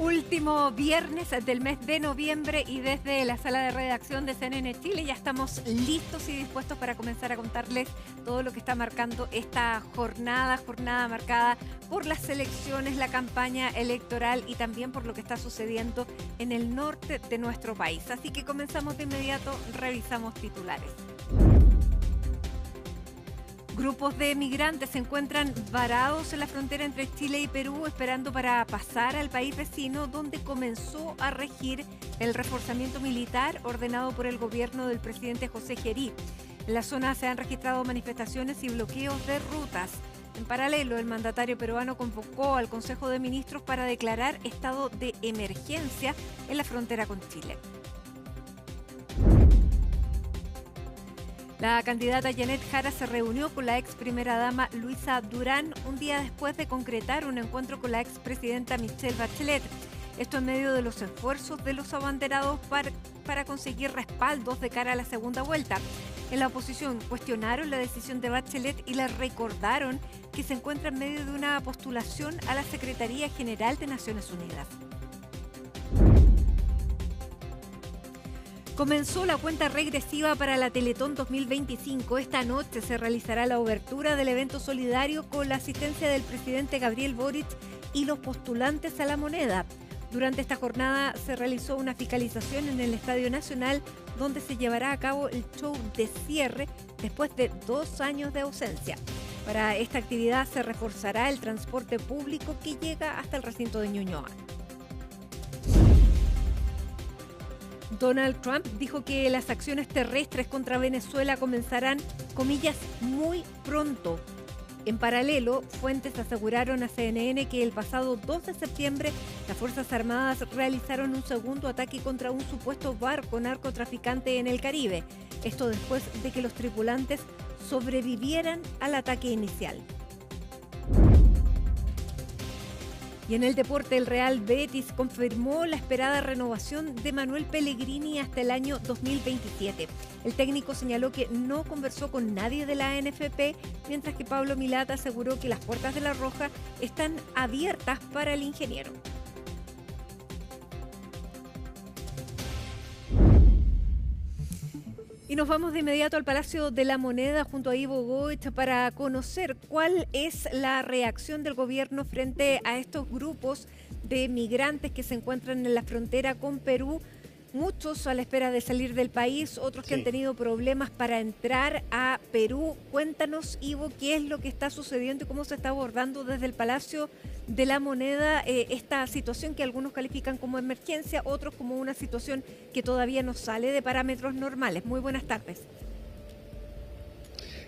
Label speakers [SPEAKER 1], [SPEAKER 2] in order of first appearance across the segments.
[SPEAKER 1] Último viernes del mes de noviembre y desde la sala de redacción de CNN Chile ya estamos listos y dispuestos para comenzar a contarles todo lo que está marcando esta jornada marcada por las elecciones, la campaña electoral y también por lo que está sucediendo en el norte de nuestro país. Así que comenzamos de inmediato, revisamos titulares. Grupos de migrantes se encuentran varados en la frontera entre Chile y Perú esperando para pasar al país vecino donde comenzó a regir el reforzamiento militar ordenado por el gobierno del presidente José Gerí. En la zona se han registrado manifestaciones y bloqueos de rutas. En paralelo, el mandatario peruano convocó al Consejo de Ministros para declarar estado de emergencia en la frontera con Chile. La candidata Janet Jara se reunió con la ex primera dama Luisa Durán un día después de concretar un encuentro con la expresidenta Michelle Bachelet. Esto en medio de los esfuerzos de los abanderados para conseguir respaldos de cara a la segunda vuelta. En la oposición cuestionaron la decisión de Bachelet y le recordaron que se encuentra en medio de una postulación a la Secretaría General de Naciones Unidas. Comenzó la cuenta regresiva para la Teletón 2025. Esta noche se realizará la obertura del evento solidario con la asistencia del presidente Gabriel Boric y los postulantes a la moneda. Durante esta jornada se realizó una fiscalización en el Estadio Nacional, donde se llevará a cabo el show de cierre después de 2 años de ausencia. Para esta actividad se reforzará el transporte público que llega hasta el recinto de Ñuñoa. Donald Trump dijo que las acciones terrestres contra Venezuela comenzarán, comillas, muy pronto. En paralelo, fuentes aseguraron a CNN que el pasado 2 de septiembre las Fuerzas Armadas realizaron un segundo ataque contra un supuesto barco narcotraficante en el Caribe. Esto después de que los tripulantes sobrevivieran al ataque inicial. Y en el deporte, el Real Betis confirmó la esperada renovación de Manuel Pellegrini hasta el año 2027. El técnico señaló que no conversó con nadie de la NFP, mientras que Pablo Milata aseguró que las puertas de la Roja están abiertas para el ingeniero. Y nos vamos de inmediato al Palacio de la Moneda junto a Ivo Goich para conocer cuál es la reacción del gobierno frente a estos grupos de migrantes que se encuentran en la frontera con Perú. Muchos a la espera de salir del país, otros que han tenido problemas para entrar a Perú. Cuéntanos, Ivo, qué es lo que está sucediendo y cómo se está abordando desde el Palacio de la Moneda esta situación que algunos califican como emergencia, otros como una situación que todavía no sale de parámetros normales. Muy buenas tardes.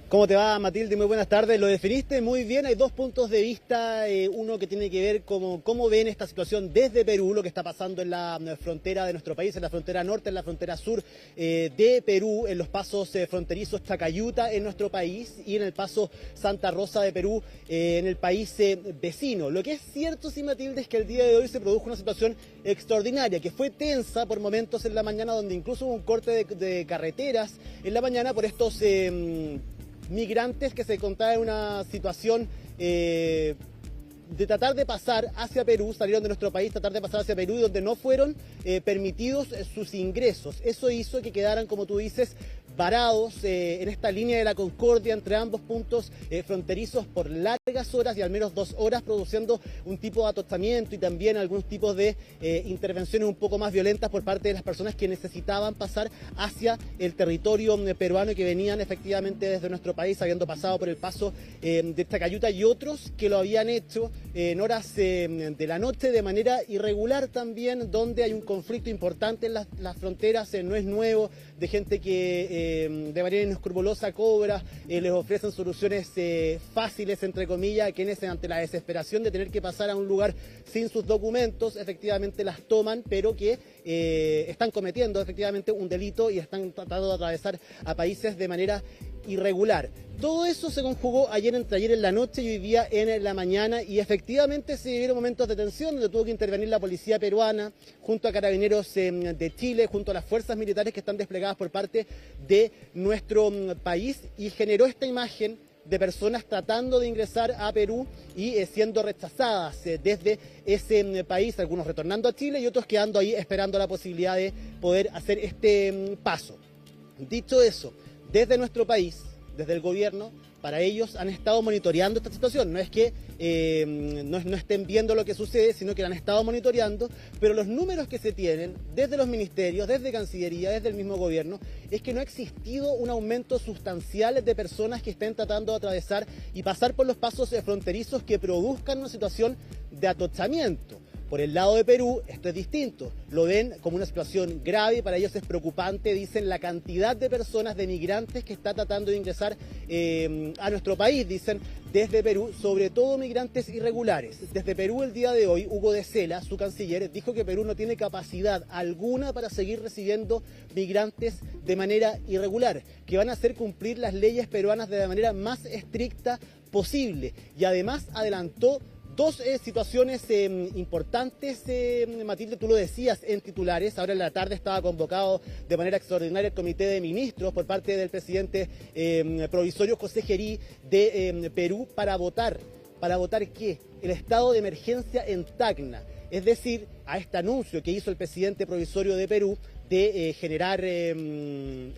[SPEAKER 2] ¿Cómo te va, Matilde? Muy buenas tardes. Lo definiste muy bien. Hay 2 puntos de vista. Uno que tiene que ver con cómo ven esta situación desde Perú, lo que está pasando en la frontera de nuestro país, en la frontera norte, en la frontera sur de Perú, en los pasos fronterizos Chacayuta en nuestro país y en el paso Santa Rosa de Perú en el país vecino. Lo que es cierto, sí, Matilde, es que el día de hoy se produjo una situación extraordinaria, que fue tensa por momentos en la mañana, donde incluso hubo un corte de carreteras en la mañana por estos migrantes que se encontraban en una situación de tratar de pasar hacia Perú, salieron de nuestro país, tratar de pasar hacia Perú, y donde no fueron permitidos sus ingresos. Eso hizo que quedaran, como tú dices, varados en esta línea de la Concordia entre ambos puntos fronterizos por largas horas y al menos 2 horas, produciendo un tipo de atostamiento y también algunos tipos de intervenciones un poco más violentas por parte de las personas que necesitaban pasar hacia el territorio peruano y que venían efectivamente desde nuestro país, habiendo pasado por el paso de Chacayuta, y otros que lo habían hecho en horas de la noche de manera irregular también, donde hay un conflicto importante en las fronteras, no es nuevo, de gente que de manera inescrupulosa cobra, les ofrecen soluciones fáciles, entre comillas, quienes ante la desesperación de tener que pasar a un lugar sin sus documentos, efectivamente las toman, pero que están cometiendo efectivamente un delito y están tratando de atravesar a países de manera irregular. Todo eso se conjugó entre ayer en la noche y hoy día en la mañana, y efectivamente se vivieron momentos de tensión donde tuvo que intervenir la policía peruana junto a carabineros de Chile, junto a las fuerzas militares que están desplegadas por parte de nuestro país, y generó esta imagen de personas tratando de ingresar a Perú y siendo rechazadas desde ese país, algunos retornando a Chile y otros quedando ahí esperando la posibilidad de poder hacer este paso. Dicho eso, desde nuestro país, desde el gobierno, para ellos han estado monitoreando esta situación. No es que no estén viendo lo que sucede, sino que la han estado monitoreando, pero los números que se tienen desde los ministerios, desde Cancillería, desde el mismo gobierno, es que no ha existido un aumento sustancial de personas que estén tratando de atravesar y pasar por los pasos fronterizos que produzcan una situación de atochamiento. Por el lado de Perú, esto es distinto. Lo ven como una situación grave, para ellos es preocupante, dicen, la cantidad de personas, de migrantes que está tratando de ingresar a nuestro país, dicen, desde Perú, sobre todo migrantes irregulares. Desde Perú el día de hoy, Hugo de Sela, su canciller, dijo que Perú no tiene capacidad alguna para seguir recibiendo migrantes de manera irregular, que van a hacer cumplir las leyes peruanas de la manera más estricta posible. Y además adelantó dos situaciones importantes, Matilde, tú lo decías en titulares. Ahora en la tarde estaba convocado de manera extraordinaria el Comité de Ministros por parte del presidente provisorio José Gerí de Perú para votar. ¿Para votar qué? El estado de emergencia en Tacna. Es decir, a este anuncio que hizo el presidente provisorio de Perú de generar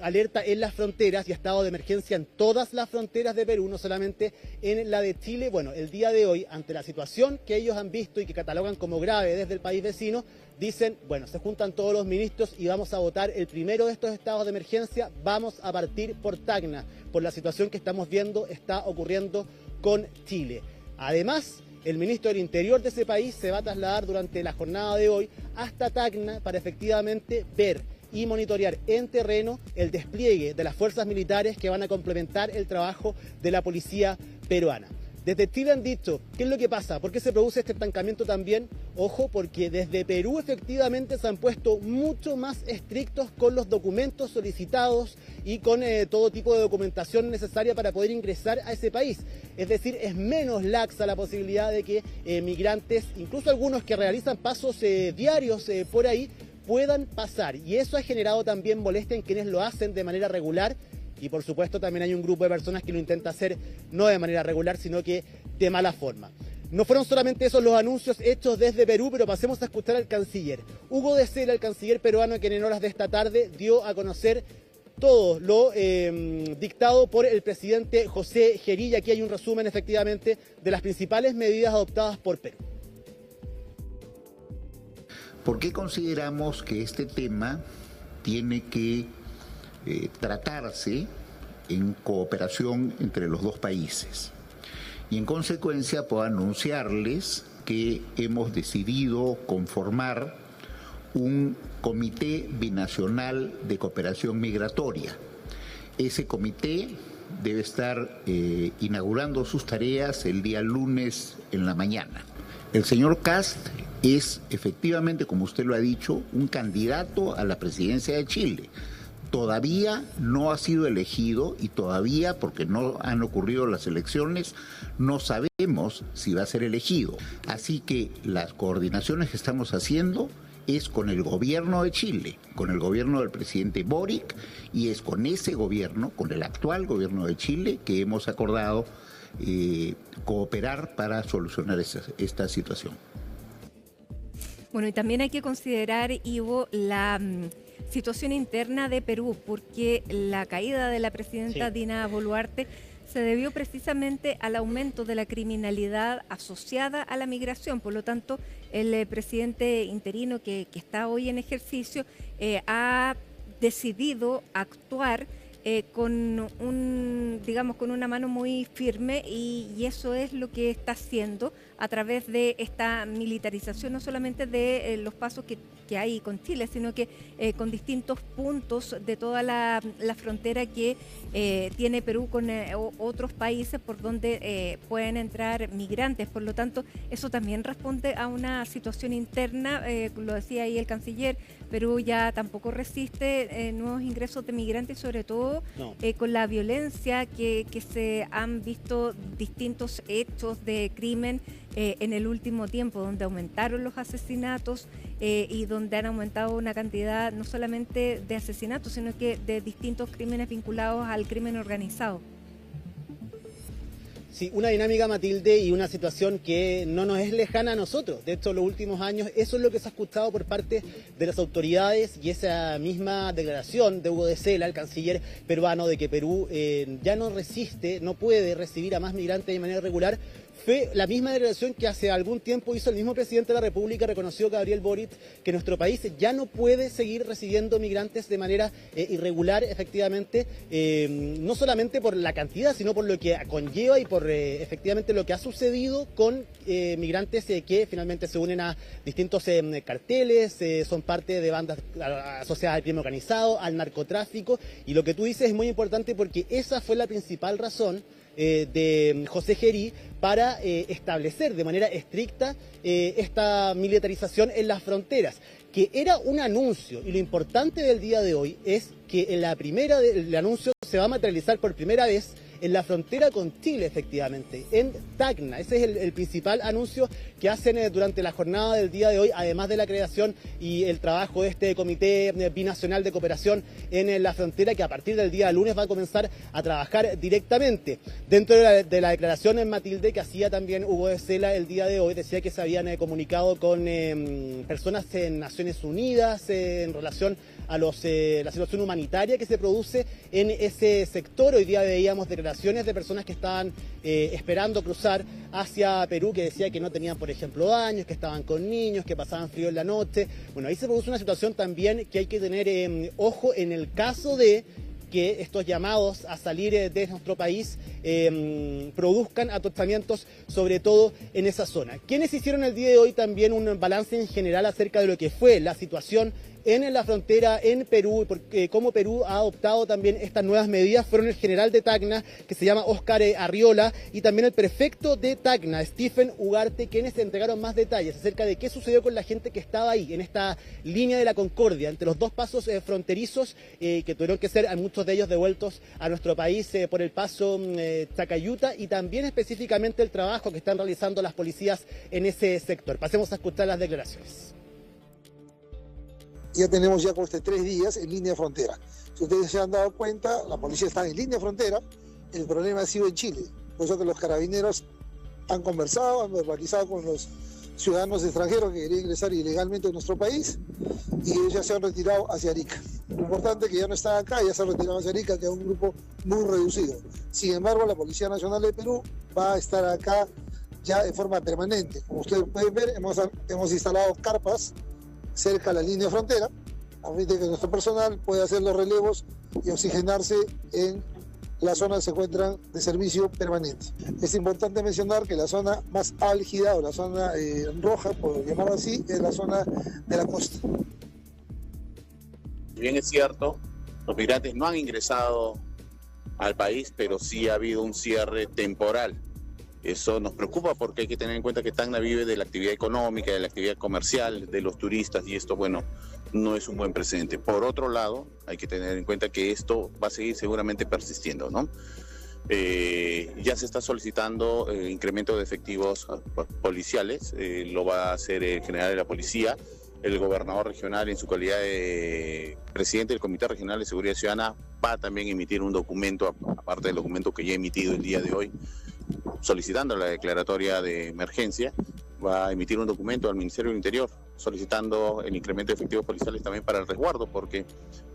[SPEAKER 2] alerta en las fronteras y estado de emergencia en todas las fronteras de Perú, no solamente en la de Chile. Bueno, el día de hoy, ante la situación que ellos han visto y que catalogan como grave desde el país vecino, dicen, bueno, se juntan todos los ministros y vamos a votar el primero de estos estados de emergencia. Vamos a partir por Tacna, por la situación que estamos viendo está ocurriendo con Chile. Además, el ministro del Interior de ese país se va a trasladar durante la jornada de hoy hasta Tacna para efectivamente ver y monitorear en terreno el despliegue de las fuerzas militares que van a complementar el trabajo de la policía peruana. Desde Chile han dicho, ¿qué es lo que pasa? ¿Por qué se produce este estancamiento también? Ojo, porque desde Perú efectivamente se han puesto mucho más estrictos con los documentos solicitados y con todo tipo de documentación necesaria para poder ingresar a ese país. Es decir, es menos laxa la posibilidad de que migrantes, incluso algunos que realizan pasos diarios por ahí, puedan pasar. Y eso ha generado también molestia en quienes lo hacen de manera regular. Y por supuesto también hay un grupo de personas que lo intenta hacer no de manera regular, sino que de mala forma. No fueron solamente esos los anuncios hechos desde Perú, pero pasemos a escuchar al canciller. Hugo de Sela, el canciller peruano, quien en horas de esta tarde dio a conocer todo lo dictado por el presidente José Gerí. Y aquí hay un resumen efectivamente de las principales medidas adoptadas por Perú.
[SPEAKER 3] ¿Por qué consideramos que este tema tiene que tratarse en cooperación entre los dos países? Y en consecuencia puedo anunciarles que hemos decidido conformar un comité binacional de cooperación migratoria. Ese comité debe estar inaugurando sus tareas el día lunes en la mañana. El señor Kast es efectivamente, como usted lo ha dicho, un candidato a la presidencia de Chile. Todavía no ha sido elegido y todavía, porque no han ocurrido las elecciones, no sabemos si va a ser elegido. Así que las coordinaciones que estamos haciendo es con el gobierno de Chile, con el gobierno del presidente Boric, y es con ese gobierno, con el actual gobierno de Chile, que hemos acordado cooperar para solucionar esta situación.
[SPEAKER 1] Bueno, y también hay que considerar, Ivo, la situación interna de Perú, porque la caída de la presidenta Dina Boluarte se debió precisamente al aumento de la criminalidad asociada a la migración. Por lo tanto, el presidente interino que está hoy en ejercicio ha decidido actuar con con una mano muy firme y eso es lo que está haciendo a través de esta militarización, no solamente de los pasos que hay con Chile, sino que con distintos puntos de toda la frontera que tiene Perú con otros países por donde pueden entrar migrantes. Por lo tanto, eso también responde a una situación interna, lo decía ahí el canciller. Perú ya tampoco resiste nuevos ingresos de migrantes, sobre todo con la violencia que se han visto distintos hechos de crimen en el último tiempo, donde aumentaron los asesinatos y donde han aumentado una cantidad no solamente de asesinatos, sino que de distintos crímenes vinculados al crimen organizado.
[SPEAKER 2] Sí, una dinámica, Matilde, y una situación que no nos es lejana a nosotros. De hecho, en los últimos años eso es lo que se ha escuchado por parte de las autoridades, y esa misma declaración de Hugo de Sela, el canciller peruano, de que Perú ya no resiste, no puede recibir a más migrantes de manera regular, fue la misma declaración que hace algún tiempo hizo el mismo presidente de la República, reconoció Gabriel Boric, que nuestro país ya no puede seguir recibiendo migrantes de manera irregular, efectivamente, no solamente por la cantidad, sino por lo que conlleva y por efectivamente lo que ha sucedido con migrantes que finalmente se unen a distintos carteles, son parte de bandas asociadas al crimen organizado, al narcotráfico, y lo que tú dices es muy importante porque esa fue la principal razón de José Gerí para establecer de manera estricta esta militarización en las fronteras, que era un anuncio, y lo importante del día de hoy es que el anuncio se va a materializar por primera vez en la frontera con Chile, efectivamente, en Tacna. Ese es el principal anuncio que hacen durante la jornada del día de hoy, además de la creación y el trabajo de este Comité Binacional de Cooperación en la frontera, que a partir del día lunes va a comenzar a trabajar directamente. Dentro de la declaración en Matilde que hacía también Hugo de Sela el día de hoy, decía que se habían comunicado con personas en Naciones Unidas en relación a la situación humanitaria que se produce en ese sector. Hoy día veíamos declaraciones de personas que estaban esperando cruzar hacia Perú, que decía que no tenían, por ejemplo, baños, que estaban con niños, que pasaban frío en la noche. Bueno, ahí se produce una situación también que hay que tener ojo en el caso de que estos llamados a salir de nuestro país produzcan atostamientos, sobre todo en esa zona. Quienes hicieron el día de hoy también un balance en general acerca de lo que fue la situación en la frontera en Perú, porque cómo Perú ha adoptado también estas nuevas medidas, fueron el general de Tacna, que se llama Óscar Arriola, y también el prefecto de Tacna, Stephen Ugarte, quienes entregaron más detalles acerca de qué sucedió con la gente que estaba ahí, en esta línea de la Concordia, entre los dos pasos fronterizos, que tuvieron que ser muchos de ellos devueltos a nuestro país por el paso Chacayuta, y también específicamente el trabajo que están realizando las policías en ese sector. Pasemos a escuchar las declaraciones.
[SPEAKER 4] Ya tenemos ya 3 días en línea de frontera. Si ustedes se han dado cuenta, la policía está en línea de frontera, el problema ha sido en Chile. Por eso que los carabineros han conversado, han verbalizado con los ciudadanos extranjeros que querían ingresar ilegalmente a nuestro país, y ellos ya se han retirado hacia Arica. Lo importante es que ya no están acá, ya se han retirado hacia Arica, que es un grupo muy reducido. Sin embargo, la Policía Nacional de Perú va a estar acá ya de forma permanente. Como ustedes pueden ver, hemos instalado carpas cerca de la línea de frontera, a fin de que nuestro personal pueda hacer los relevos y oxigenarse en la zona que se encuentran de servicio permanente. Es importante mencionar que la zona más álgida, o la zona roja, por llamarlo así, es la zona de la costa.
[SPEAKER 5] Bien es cierto, los migrantes no han ingresado al país, pero sí ha habido un cierre temporal. Eso nos preocupa porque hay que tener en cuenta que Tacna vive de la actividad económica, de la actividad comercial, de los turistas, y esto, bueno, no es un buen precedente. Por otro lado, hay que tener en cuenta que esto va a seguir seguramente persistiendo, ¿no? Ya se está solicitando incremento de efectivos policiales, lo va a hacer el general de la policía, el gobernador regional en su calidad de presidente del Comité Regional de Seguridad Ciudadana va a también emitir un documento, aparte del documento que ya ha emitido el día de hoy, solicitando la declaratoria de emergencia, va a emitir un documento al Ministerio del Interior solicitando el incremento de efectivos policiales también para el resguardo, porque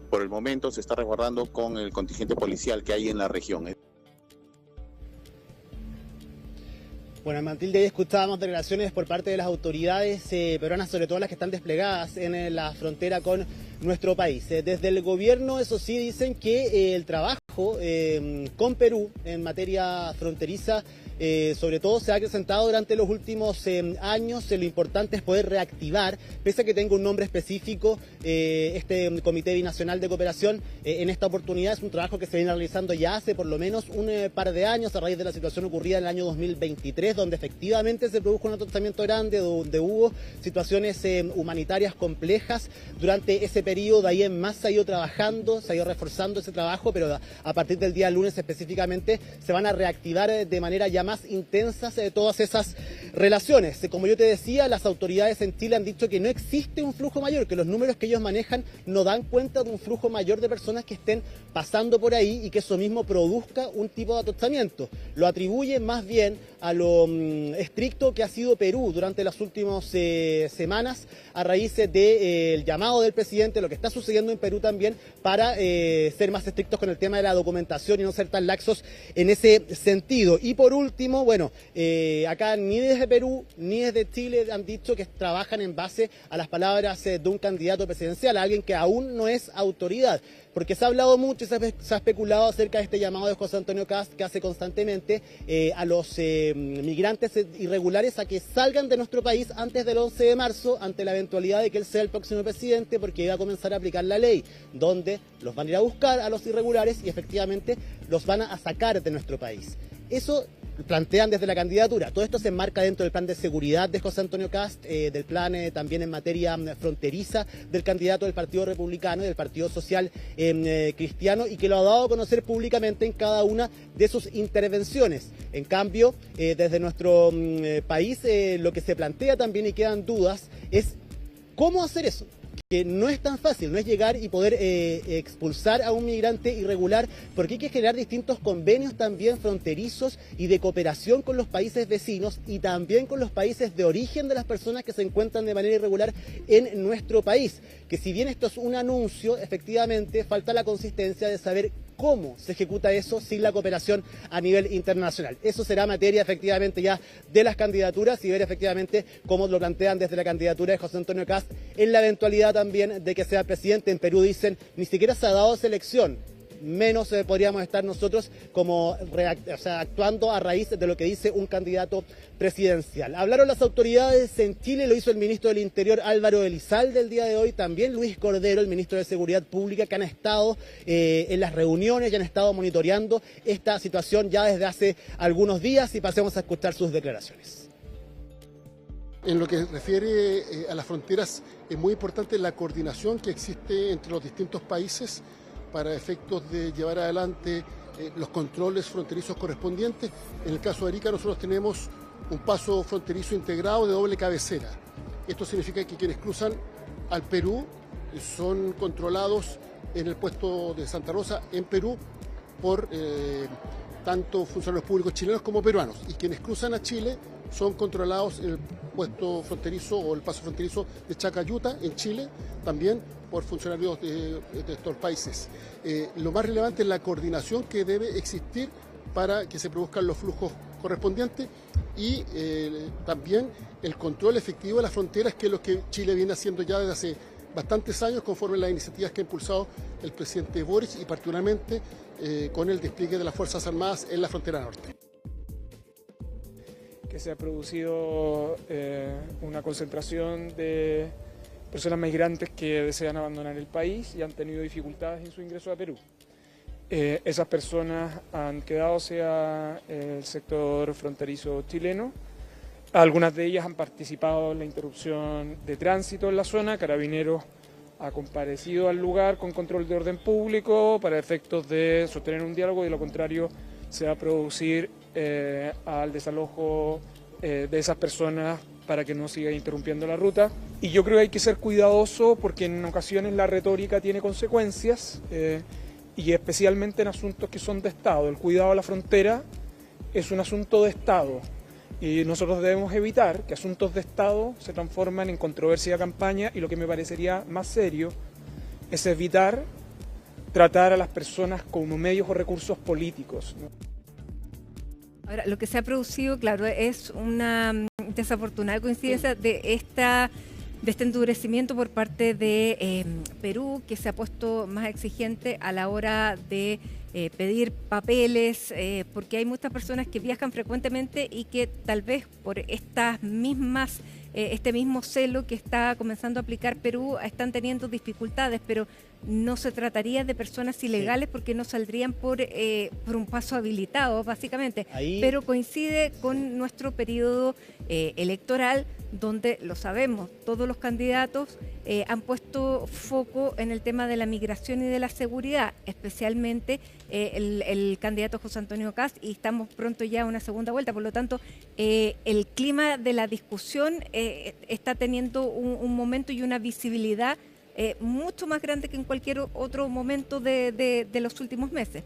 [SPEAKER 5] por el momento se está resguardando con el contingente policial que hay en la región.
[SPEAKER 2] Bueno, en Matilde escuchábamos declaraciones por parte de las autoridades peruanas, sobre todo las que están desplegadas en la frontera con nuestro país. Desde el gobierno, eso sí, dicen que el trabajo con Perú en materia fronteriza sobre todo se ha acrecentado durante los últimos años. Lo importante es poder reactivar, pese a que tenga un nombre específico, este Comité Binacional de Cooperación. En esta oportunidad es un trabajo que se viene realizando ya hace por lo menos un par de años, a raíz de la situación ocurrida en el año 2023, donde efectivamente se produjo un atostamiento grande, donde hubo situaciones humanitarias complejas. Durante ese periodo, de ahí en más se ha ido trabajando, se ha ido reforzando ese trabajo, pero a partir del día lunes específicamente se van a reactivar de manera ya más más intensas de todas esas relaciones. Como yo te decía, las autoridades en Chile han dicho que no existe un flujo mayor, que los números que ellos manejan no dan cuenta de un flujo mayor de personas que estén pasando por ahí y que eso mismo produzca un tipo de atostamiento. Lo atribuyen más bien a lo estricto que ha sido Perú durante las últimas semanas a raíz del llamado del presidente, lo que está sucediendo en Perú también, para ser más estrictos con el tema de la documentación y no ser tan laxos en ese sentido. Y por último, bueno, acá ni desde Perú ni desde Chile han dicho que trabajan en base a las palabras de un candidato presidencial, a alguien que aún no es autoridad. Porque se ha hablado mucho y se ha especulado acerca de este llamado de José Antonio Kast que hace constantemente a los migrantes irregulares a que salgan de nuestro país antes del 11 de marzo, ante la eventualidad de que él sea el próximo presidente, porque iba a comenzar a aplicar la ley, donde los van a ir a buscar a los irregulares y efectivamente los van a sacar de nuestro país. Eso plantean desde la candidatura. Todo esto se enmarca dentro del plan de seguridad de José Antonio Kast, del plan también en materia fronteriza del candidato del Partido Republicano y del Partido Social Cristiano, y que lo ha dado a conocer públicamente en cada una de sus intervenciones. En cambio, desde nuestro país, lo que se plantea también y quedan dudas es cómo hacer eso. Que no es tan fácil, no es llegar y poder expulsar a un migrante irregular, porque hay que generar distintos convenios también fronterizos y de cooperación con los países vecinos y también con los países de origen de las personas que se encuentran de manera irregular en nuestro país. Que si bien esto es un anuncio, efectivamente falta la consistencia de saber cómo se ejecuta eso sin la cooperación a nivel internacional. Eso será materia efectivamente ya de las candidaturas y ver efectivamente cómo lo plantean desde la candidatura de José Antonio Kast en la eventualidad también de que sea presidente. En Perú dicen, ni siquiera se ha dado esa elección, menos podríamos estar nosotros como actuando a raíz de lo que dice un candidato presidencial. Hablaron las autoridades en Chile, lo hizo el ministro del Interior Álvaro Elizalde el día de hoy, también Luis Cordero, el ministro de Seguridad Pública, que han estado en las reuniones y han estado monitoreando esta situación ya desde hace algunos días, y pasemos a escuchar sus declaraciones.
[SPEAKER 6] En lo que refiere a las fronteras, es muy importante la coordinación que existe entre los distintos países para efectos de llevar adelante los controles fronterizos correspondientes. En el caso de Arica nosotros tenemos un paso fronterizo integrado de doble cabecera. Esto significa que quienes cruzan al Perú son controlados en el puesto de Santa Rosa en Perú por tanto funcionarios públicos chilenos como peruanos, y quienes cruzan a Chile son controlados en el puesto fronterizo o el paso fronterizo de Chacayuta en Chile, también por funcionarios de estos países. Lo más relevante es la coordinación que debe existir para que se produzcan los flujos correspondientes y también el control efectivo de las fronteras, que es lo que Chile viene haciendo ya desde hace bastantes años, conforme a las iniciativas que ha impulsado el presidente Boric y particularmente con el despliegue de las Fuerzas Armadas en la frontera norte.
[SPEAKER 7] Que se ha producido una concentración de personas migrantes que desean abandonar el país y han tenido dificultades en su ingreso a Perú. Esas personas han quedado hacia el sector fronterizo chileno. Algunas de ellas han participado en la interrupción de tránsito en la zona. Carabineros ha comparecido al lugar con control de orden público para efectos de sostener un diálogo, y de lo contrario se va a producir al desalojo de esas personas para que no siga interrumpiendo la ruta. Y yo creo que hay que ser cuidadoso porque en ocasiones la retórica tiene consecuencias y especialmente en asuntos que son de Estado. El cuidado a la frontera es un asunto de Estado y nosotros debemos evitar que asuntos de Estado se transformen en controversia de campaña, y lo que me parecería más serio es evitar tratar a las personas como medios o recursos políticos, ¿no?
[SPEAKER 1] Ahora, lo que se ha producido, claro, es una desafortunada coincidencia de este endurecimiento por parte de Perú, que se ha puesto más exigente a la hora de pedir papeles, porque hay muchas personas que viajan frecuentemente y que tal vez por estas mismas este mismo celo que está comenzando a aplicar Perú están teniendo dificultades, pero no se trataría de personas ilegales porque no saldrían por un paso habilitado, básicamente. Pero coincide con nuestro periodo electoral, donde lo sabemos, todos los candidatos han puesto foco en el tema de la migración y de la seguridad, especialmente el candidato José Antonio Kast, y estamos pronto ya a una segunda vuelta. Por lo tanto, el clima de la discusión está teniendo un momento y una visibilidad mucho más grande que en cualquier otro momento de los últimos meses.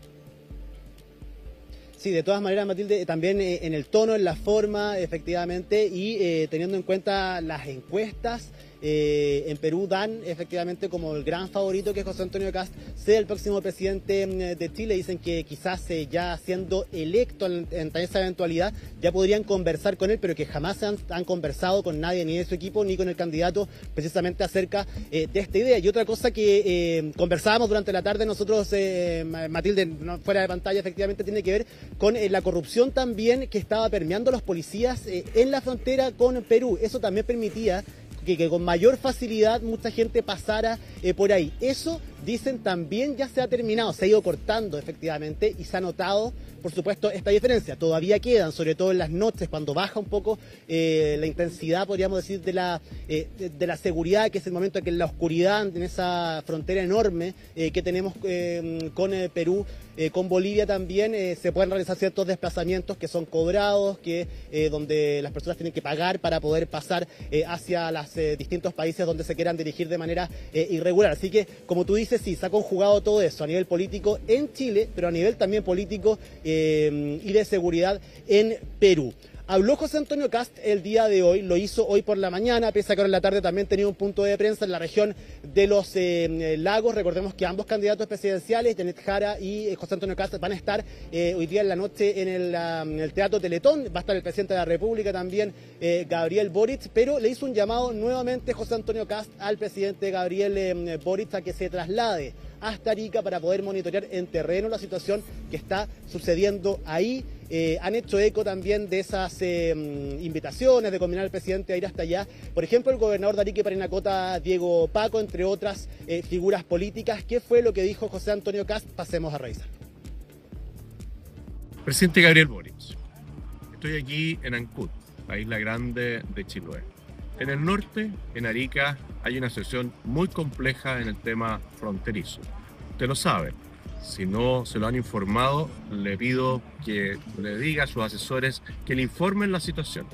[SPEAKER 2] Sí, de todas maneras, Matilde, también en el tono, en la forma, efectivamente, y teniendo en cuenta las encuestas, en Perú dan efectivamente como el gran favorito que José Antonio Kast sea el próximo presidente de Chile. Dicen que quizás ya siendo electo en esa eventualidad ya podrían conversar con él, pero que jamás han conversado con nadie, ni de su equipo, ni con el candidato, precisamente acerca de esta idea. Y otra cosa que conversábamos durante la tarde nosotros, Matilde, fuera de pantalla, efectivamente tiene que ver con la corrupción también que estaba permeando a los policías en la frontera con Perú. Eso también permitía que con mayor facilidad mucha gente pasara por ahí. Eso, dicen, también ya se ha terminado, se ha ido cortando efectivamente y se ha notado, por supuesto, esta diferencia. Todavía quedan, sobre todo en las noches, cuando baja un poco la intensidad, podríamos decir, de la seguridad, que es el momento en que en la oscuridad, en esa frontera enorme que tenemos con Perú, con Bolivia también, se pueden realizar ciertos desplazamientos que son cobrados, donde las personas tienen que pagar para poder pasar hacia los distintos países donde se quieran dirigir de manera irregular. Así que, como tú dices, sí, se ha conjugado todo eso a nivel político en Chile, pero a nivel también político y de seguridad en Perú. Habló José Antonio Kast el día de hoy, lo hizo hoy por la mañana, pese a que ahora en la tarde también tenía un punto de prensa en la región de los lagos. Recordemos que ambos candidatos presidenciales, Janet Jara y José Antonio Kast, van a estar hoy día en la noche en el Teatro Teletón. Va a estar el presidente de la República también, Gabriel Boric, pero le hizo un llamado nuevamente José Antonio Kast al presidente Gabriel Boric a que se traslade hasta Arica para poder monitorear en terreno la situación que está sucediendo ahí. Han hecho eco también de esas invitaciones de combinar al presidente a ir hasta allá. Por ejemplo, el gobernador de Arica y Parinacota, Diego Paco, entre otras figuras políticas. ¿Qué fue lo que dijo José Antonio Kast? Pasemos a revisar.
[SPEAKER 8] Presidente Gabriel Boric, estoy aquí en Ancud, la isla grande de Chiloé. En el norte, en Arica, hay una situación muy compleja en el tema fronterizo. Usted lo sabe. Si no se lo han informado, le pido que le diga a sus asesores que le informen la situación.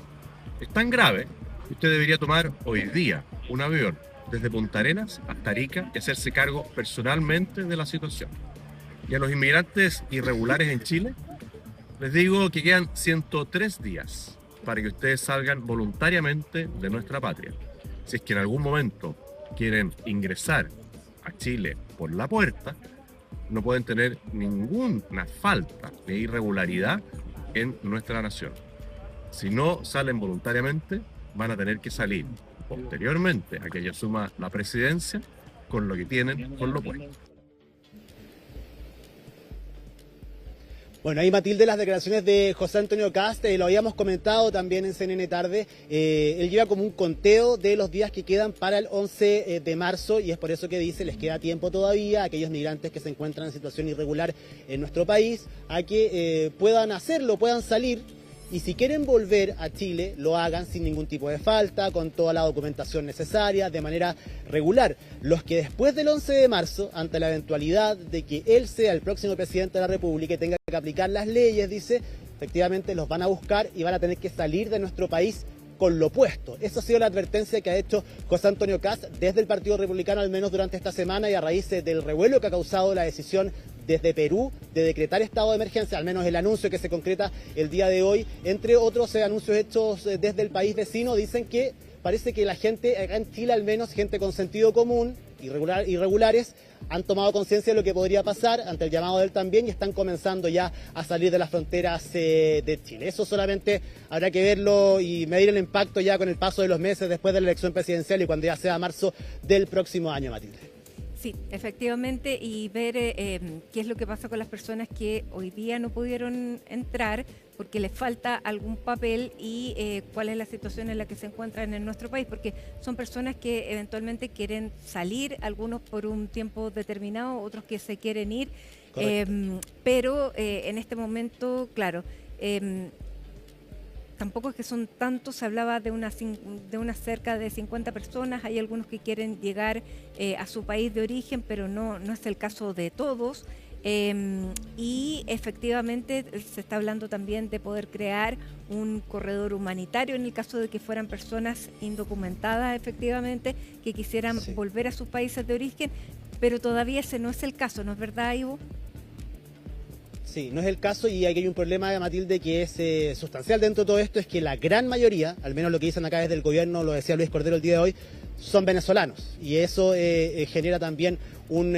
[SPEAKER 8] Es tan grave que usted debería tomar hoy día un avión desde Punta Arenas hasta Arica y hacerse cargo personalmente de la situación. Y a los inmigrantes irregulares en Chile, les digo que quedan 103 días para que ustedes salgan voluntariamente de nuestra patria. Si es que en algún momento quieren ingresar a Chile por la puerta, no pueden tener ninguna falta de irregularidad en nuestra nación. Si no salen voluntariamente, van a tener que salir posteriormente a que ella asuma la presidencia con lo que tienen, con lo puesto.
[SPEAKER 2] Bueno, ahí, Matilde, las declaraciones de José Antonio Kast, lo habíamos comentado también en CNN Tarde. Él lleva como un conteo de los días que quedan para el 11 de marzo y es por eso que dice les queda tiempo todavía a aquellos migrantes que se encuentran en situación irregular en nuestro país a que puedan hacerlo, puedan salir. Y si quieren volver a Chile, lo hagan sin ningún tipo de falta, con toda la documentación necesaria, de manera regular. Los que después del 11 de marzo, ante la eventualidad de que él sea el próximo presidente de la República y tenga que aplicar las leyes, dice, efectivamente los van a buscar y van a tener que salir de nuestro país con lo opuesto. Esa ha sido la advertencia que ha hecho José Antonio Kast desde el Partido Republicano, al menos durante esta semana, y a raíz del revuelo que ha causado la decisión desde Perú de decretar estado de emergencia, al menos el anuncio que se concreta el día de hoy. Entre otros anuncios hechos desde el país vecino, dicen que parece que la gente acá en Chile, al menos gente con sentido común, irregulares, han tomado conciencia de lo que podría pasar ante el llamado de él también y están comenzando ya a salir de las fronteras de Chile. Eso solamente habrá que verlo y medir el impacto ya con el paso de los meses después de la elección presidencial y cuando ya sea marzo del próximo año, Matilde.
[SPEAKER 1] Sí, efectivamente, y ver qué es lo que pasa con las personas que hoy día no pudieron entrar porque les falta algún papel y cuál es la situación en la que se encuentran en nuestro país, porque son personas que eventualmente quieren salir, algunos por un tiempo determinado, otros que se quieren ir, pero en este momento, claro, tampoco es que son tantos, se hablaba de unas cerca de 50 personas, hay algunos que quieren llegar a su país de origen, pero no es el caso de todos. Y efectivamente se está hablando también de poder crear un corredor humanitario en el caso de que fueran personas indocumentadas efectivamente que quisieran volver a sus países de origen, pero todavía ese no es el caso, ¿no es verdad, Ivo?
[SPEAKER 2] Sí, no es el caso, y aquí hay un problema, Matilde, que es sustancial dentro de todo esto, es que la gran mayoría, al menos lo que dicen acá desde el gobierno, lo decía Luis Cordero el día de hoy, son venezolanos, y eso genera también un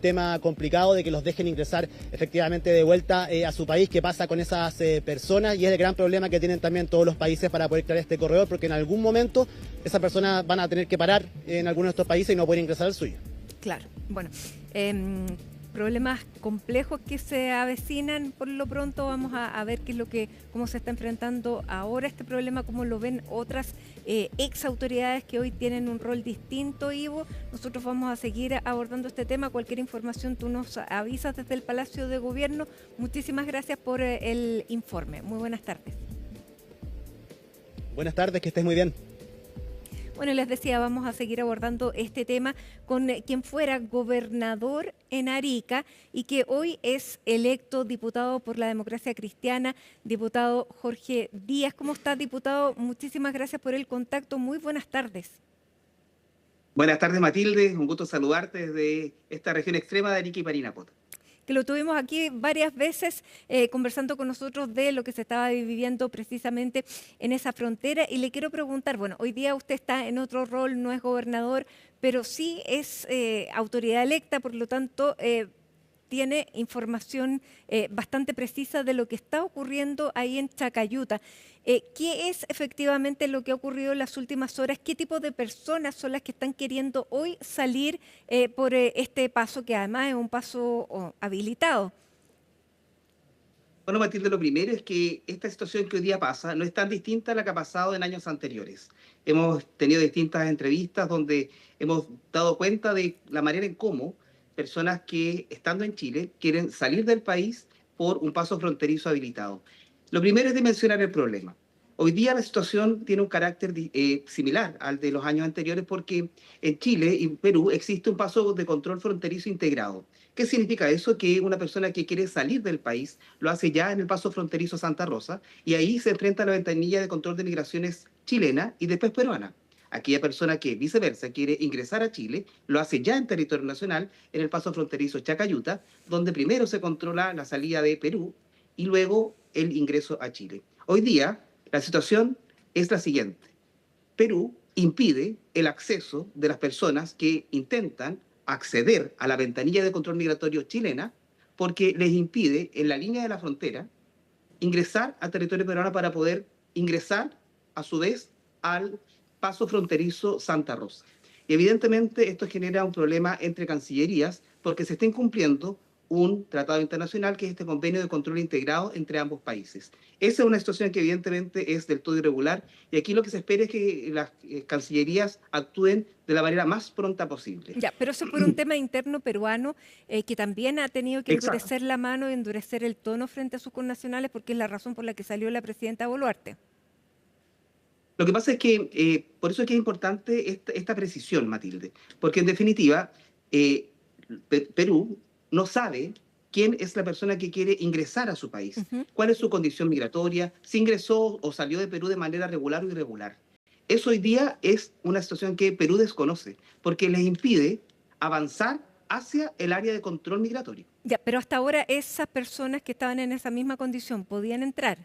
[SPEAKER 2] tema complicado de que los dejen ingresar efectivamente de vuelta a su país. ¿Qué pasa con esas personas? Y es el gran problema que tienen también todos los países para poder crear este corredor, porque en algún momento esas personas van a tener que parar en algunos de estos países y no pueden ingresar al suyo.
[SPEAKER 1] Claro, bueno, problemas complejos que se avecinan. Por lo pronto vamos a ver cómo se está enfrentando ahora este problema, cómo lo ven otras ex autoridades que hoy tienen un rol distinto, Ivo. Nosotros vamos a seguir abordando este tema. Cualquier información tú nos avisas desde el Palacio de Gobierno. Muchísimas gracias por el informe. Muy buenas tardes.
[SPEAKER 2] Buenas tardes, que estés muy bien.
[SPEAKER 1] Bueno, les decía, vamos a seguir abordando este tema con quien fuera gobernador en Arica y que hoy es electo diputado por la Democracia Cristiana, diputado Jorge Díaz. ¿Cómo está, diputado? Muchísimas gracias por el contacto. Muy buenas tardes.
[SPEAKER 9] Buenas tardes, Matilde. Un gusto saludarte desde esta región extrema de Arica y Parinacota.
[SPEAKER 1] Que lo tuvimos aquí varias veces conversando con nosotros de lo que se estaba viviendo precisamente en esa frontera. Y le quiero preguntar, bueno, hoy día usted está en otro rol, no es gobernador, pero sí es autoridad electa, por lo tanto tiene información bastante precisa de lo que está ocurriendo ahí en Chacayuta. ¿Qué es efectivamente lo que ha ocurrido en las últimas horas? ¿Qué tipo de personas son las que están queriendo hoy salir por este paso, que además es un paso habilitado?
[SPEAKER 9] Bueno, Matilde, lo primero es que esta situación que hoy día pasa no es tan distinta a la que ha pasado en años anteriores. Hemos tenido distintas entrevistas donde hemos dado cuenta de la manera en cómo personas que, estando en Chile, quieren salir del país por un paso fronterizo habilitado. Lo primero es dimensionar el problema. Hoy día la situación tiene un carácter similar al de los años anteriores porque en Chile y Perú existe un paso de control fronterizo integrado. ¿Qué significa eso? Que una persona que quiere salir del país lo hace ya en el paso fronterizo Santa Rosa y ahí se enfrenta a la ventanilla de control de migraciones chilena y después peruana. Aquella persona que viceversa quiere ingresar a Chile lo hace ya en territorio nacional en el paso fronterizo Chacayuta, donde primero se controla la salida de Perú y luego el ingreso a Chile. Hoy día la situación es la siguiente. Perú impide el acceso de las personas que intentan acceder a la ventanilla de control migratorio chilena porque les impide en la línea de la frontera ingresar al territorio peruano para poder ingresar a su vez al paso fronterizo Santa Rosa. Y evidentemente esto genera un problema entre cancillerías porque se está incumpliendo un tratado internacional que es este convenio de control integrado entre ambos países. Esa es una situación que evidentemente es del todo irregular y aquí lo que se espera es que las cancillerías actúen de la manera más pronta posible.
[SPEAKER 1] Ya, pero eso por un tema interno peruano que también ha tenido que endurecer la mano y endurecer el tono frente a sus connacionales porque es la razón por la que salió la presidenta Boluarte.
[SPEAKER 9] Lo que pasa es que por eso es que es importante esta precisión, Matilde, porque en definitiva Perú no sabe quién es la persona que quiere ingresar a su país, cuál es su condición migratoria, si ingresó o salió de Perú de manera regular o irregular. Eso hoy día es una situación que Perú desconoce, porque les impide avanzar hacia el área de control migratorio.
[SPEAKER 1] Ya, pero hasta ahora esas personas que estaban en esa misma condición podían entrar.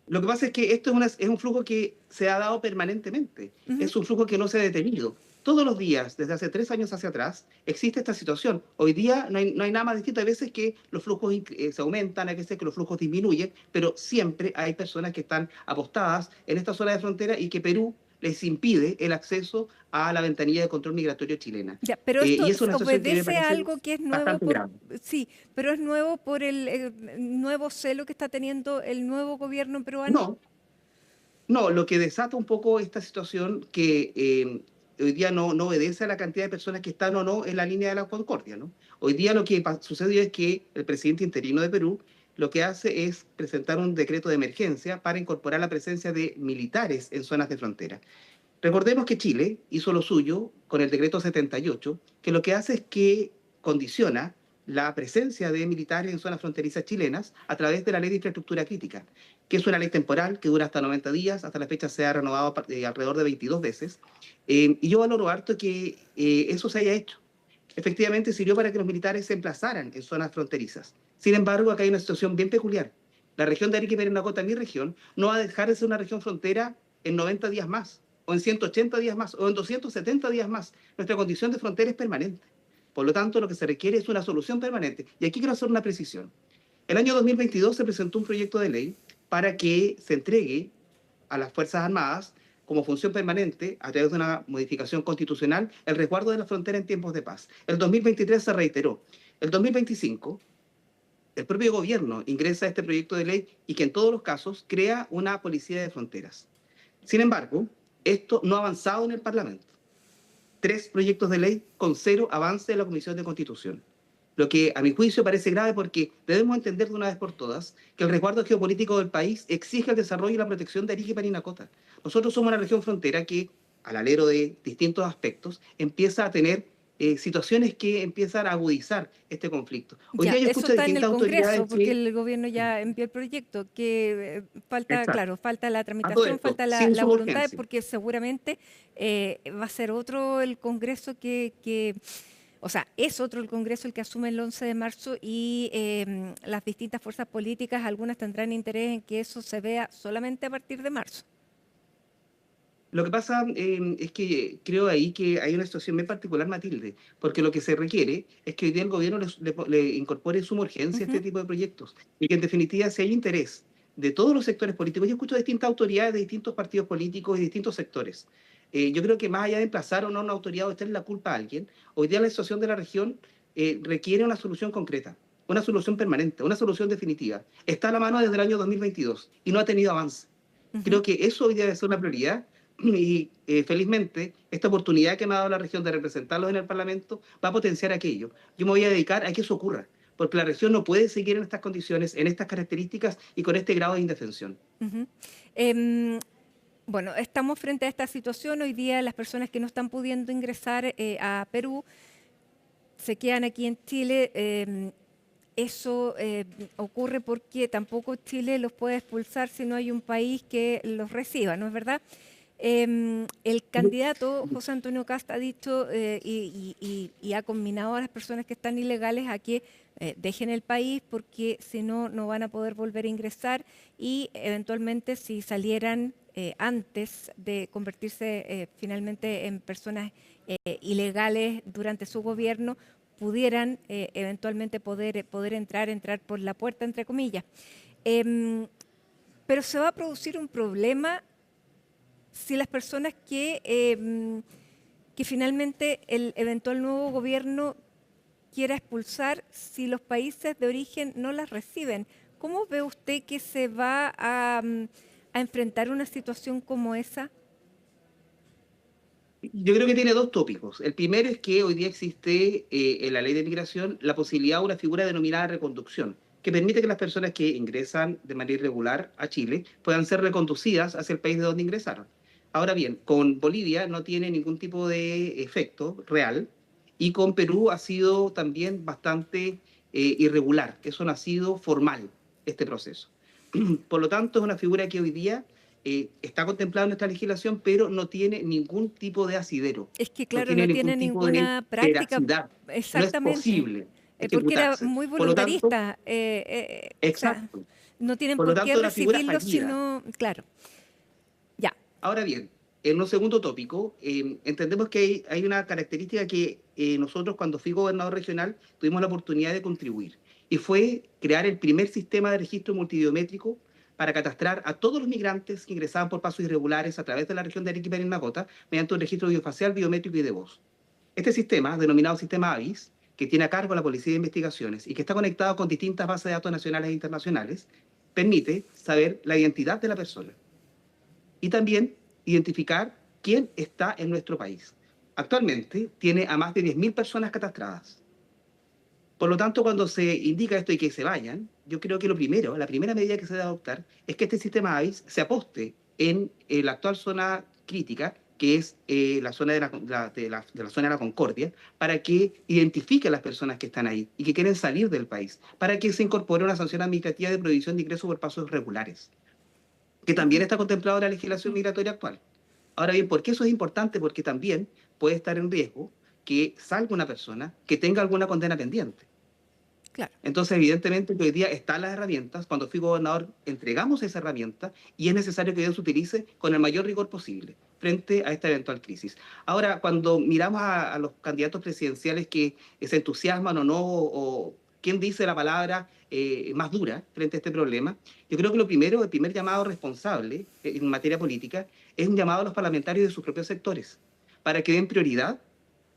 [SPEAKER 9] Lo que pasa es que esto es un flujo que se ha dado permanentemente, es un flujo que no se ha detenido. Todos los días, desde hace 3 años hacia atrás, existe esta situación. Hoy día no hay nada más distinto. Hay veces que los flujos se aumentan, hay veces que los flujos disminuyen, pero siempre hay personas que están apostadas en esta zona de frontera y que Perú les impide el acceso a la ventanilla de control migratorio chilena.
[SPEAKER 1] Ya, pero esto
[SPEAKER 9] Y es una situación que me
[SPEAKER 1] obedece a
[SPEAKER 9] parece
[SPEAKER 1] algo que es nuevo
[SPEAKER 9] bastante grave.
[SPEAKER 1] sí, pero es nuevo por el nuevo celo que está teniendo el nuevo gobierno peruano.
[SPEAKER 9] No, no, lo que desata un poco esta situación que hoy día no obedece a la cantidad de personas que están o no en la línea de la concordia, ¿no? Hoy día lo que sucedió es que el presidente interino de Perú lo que hace es presentar un decreto de emergencia para incorporar la presencia de militares en zonas de frontera. Recordemos que Chile hizo lo suyo con el decreto 78, que lo que hace es que condiciona la presencia de militares en zonas fronterizas chilenas a través de la Ley de Infraestructura Crítica, que es una ley temporal que dura hasta 90 días, hasta la fecha se ha renovado alrededor de 22 veces, y yo valoro harto que eso se haya hecho. Efectivamente sirvió para que los militares se emplazaran en zonas fronterizas. Sin embargo, acá hay una situación bien peculiar. La región de Arica y Parinacota, mi región, no va a dejar de ser una región frontera en 90 días más, o en 180 días más, o en 270 días más. Nuestra condición de frontera es permanente. Por lo tanto, lo que se requiere es una solución permanente. Y aquí quiero hacer una precisión. El año 2022 se presentó un proyecto de ley para que se entregue a las Fuerzas Armadas como función permanente, a través de una modificación constitucional, el resguardo de la frontera en tiempos de paz. El 2023 se reiteró. El 2025, el propio gobierno ingresa a este proyecto de ley y que en todos los casos crea una policía de fronteras. Sin embargo, esto no ha avanzado en el Parlamento. 3 proyectos de ley con 0 avance de la Comisión de Constitución. Lo que a mi juicio parece grave porque debemos entender de una vez por todas que el resguardo geopolítico del país exige el desarrollo y la protección de Arica y Parinacota. Nosotros somos una región frontera que, al alero de distintos aspectos, empieza a tener situaciones que empiezan a agudizar este conflicto.
[SPEAKER 1] Hoy día yo escucho a distintas autoridades porque el gobierno ya envió el proyecto, que falta, claro, falta la tramitación, falta la voluntad, porque seguramente va a ser otro el Congreso o sea, es otro el Congreso el que asume el 11 de marzo y las distintas fuerzas políticas, algunas tendrán interés en que eso se vea solamente a partir de marzo.
[SPEAKER 9] Lo que pasa es que creo ahí que hay una situación muy particular, Matilde, porque lo que se requiere es que hoy día el gobierno le incorpore en suma urgencia este tipo de proyectos y que en definitiva si hay interés de todos los sectores políticos. Yo escucho a distintas autoridades de distintos partidos políticos y distintos sectores. Yo creo que más allá de emplazar o no a una autoridad o echarle la culpa a alguien, hoy día la situación de la región requiere una solución concreta, una solución permanente, una solución definitiva. Está a la mano desde el año 2022 y no ha tenido avance. Creo que eso hoy debe ser una prioridad y felizmente esta oportunidad que me ha dado la región de representarlos en el Parlamento va a potenciar aquello. Yo me voy a dedicar a que eso ocurra, porque la región no puede seguir en estas condiciones, en estas características y con este grado de indefensión.
[SPEAKER 1] Bueno, estamos frente a esta situación. Hoy día las personas que no están pudiendo ingresar a Perú se quedan aquí en Chile. Eso ocurre porque tampoco Chile los puede expulsar si no hay un país que los reciba, ¿no es verdad? El candidato José Antonio Kast ha dicho y ha combinado a las personas que están ilegales a que dejen el país porque si no, no van a poder volver a ingresar y eventualmente si salieran antes de convertirse finalmente en personas ilegales durante su gobierno, pudieran eventualmente poder entrar por la puerta, entre comillas. Pero se va a producir un problema si las personas que finalmente el eventual nuevo gobierno quiera expulsar, si los países de origen no las reciben. ¿Cómo ve usted que se va a enfrentar una situación como esa?
[SPEAKER 9] Yo creo que tiene 2 tópicos. El primero es que hoy día existe en la ley de migración la posibilidad de una figura denominada reconducción, que permite que las personas que ingresan de manera irregular a Chile puedan ser reconducidas hacia el país de donde ingresaron. Ahora bien, con Bolivia no tiene ningún tipo de efecto real y con Perú ha sido también bastante irregular, eso no ha sido formal, este proceso. Por lo tanto, es una figura que hoy día está contemplada en nuestra legislación, pero no tiene ningún tipo de asidero.
[SPEAKER 1] Es que, claro, no tiene ninguna práctica. Exactamente.
[SPEAKER 9] No es posible.
[SPEAKER 1] Porque era muy voluntarista.
[SPEAKER 9] Exacto.
[SPEAKER 1] O sea, no tienen por qué recibirlo, sino. Claro. Ya.
[SPEAKER 9] Ahora bien, en un segundo tópico, entendemos que hay una característica que nosotros, cuando fui gobernador regional, tuvimos la oportunidad de contribuir. Y fue crear el primer sistema de registro multibiométrico para catastrar a todos los migrantes que ingresaban por pasos irregulares a través de la región de Arequipa y Parinacota mediante un registro biofacial, biométrico y de voz. Este sistema, denominado sistema AVIS, que tiene a cargo la Policía de Investigaciones y que está conectado con distintas bases de datos nacionales e internacionales, permite saber la identidad de la persona y también identificar quién está en nuestro país. Actualmente tiene a más de 10.000 personas catastradas. Por lo tanto, cuando se indica esto y que se vayan, yo creo que la primera medida que se debe adoptar es que este sistema AVIS se aposte en la actual zona crítica, que es la zona de la zona de la Concordia, para que identifique a las personas que están ahí y que quieren salir del país, para que se incorpore una sanción administrativa de prohibición de ingreso por pasos irregulares, que también está contemplado en la legislación migratoria actual. Ahora bien, ¿por qué eso es importante? Porque también puede estar en riesgo que salga una persona que tenga alguna condena pendiente.
[SPEAKER 1] Claro.
[SPEAKER 9] Entonces, evidentemente, que hoy día están las herramientas. Cuando fui gobernador, entregamos esa herramienta y es necesario que hoy se utilice con el mayor rigor posible frente a esta eventual crisis. Ahora, cuando miramos a los candidatos presidenciales que se entusiasman o no, o quién dice la palabra más dura frente a este problema, yo creo que el primer llamado responsable en materia política es un llamado a los parlamentarios de sus propios sectores para que den prioridad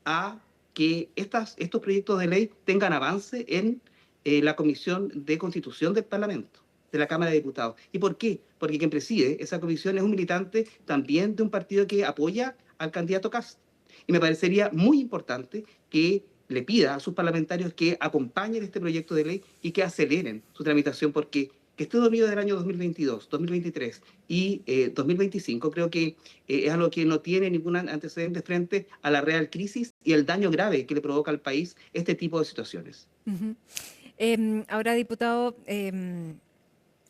[SPEAKER 9] a que estos proyectos de ley tengan avance en la Comisión de Constitución del Parlamento, de la Cámara de Diputados. ¿Y por qué? Porque quien preside esa comisión es un militante también de un partido que apoya al candidato Kast. Y me parecería muy importante que le pida a sus parlamentarios que acompañen este proyecto de ley y que aceleren su tramitación, porque que esté dormido del año 2022, 2023 y 2025, creo que es algo que no tiene ningún antecedente frente a la real crisis y el daño grave que le provoca al país este tipo de situaciones.
[SPEAKER 1] Uh-huh. Ahora, diputado,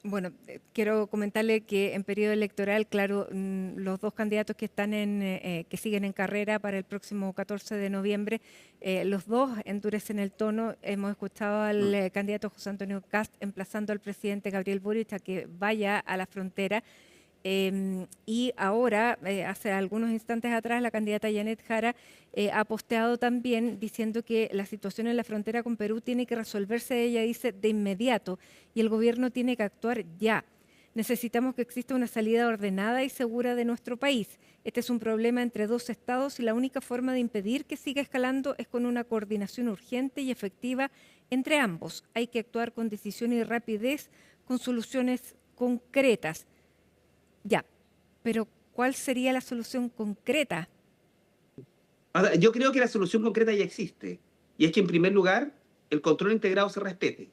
[SPEAKER 1] bueno, quiero comentarle que en periodo electoral, claro, los dos candidatos que están que siguen en carrera para el próximo 14 de noviembre, los dos endurecen el tono. Hemos escuchado al candidato José Antonio Kast emplazando al presidente Gabriel Boric a que vaya a la frontera. Y ahora, hace algunos instantes atrás, la candidata Janet Jara ha posteado también diciendo que la situación en la frontera con Perú tiene que resolverse, ella dice, de inmediato, y el gobierno tiene que actuar ya. Necesitamos que exista una salida ordenada y segura de nuestro país. Este es un problema entre dos estados y la única forma de impedir que siga escalando es con una coordinación urgente y efectiva entre ambos. Hay que actuar con decisión y rapidez, con soluciones concretas. Ya, pero ¿cuál sería la solución concreta?
[SPEAKER 9] Ahora, yo creo que la solución concreta ya existe, y es que en primer lugar el control integrado se respete,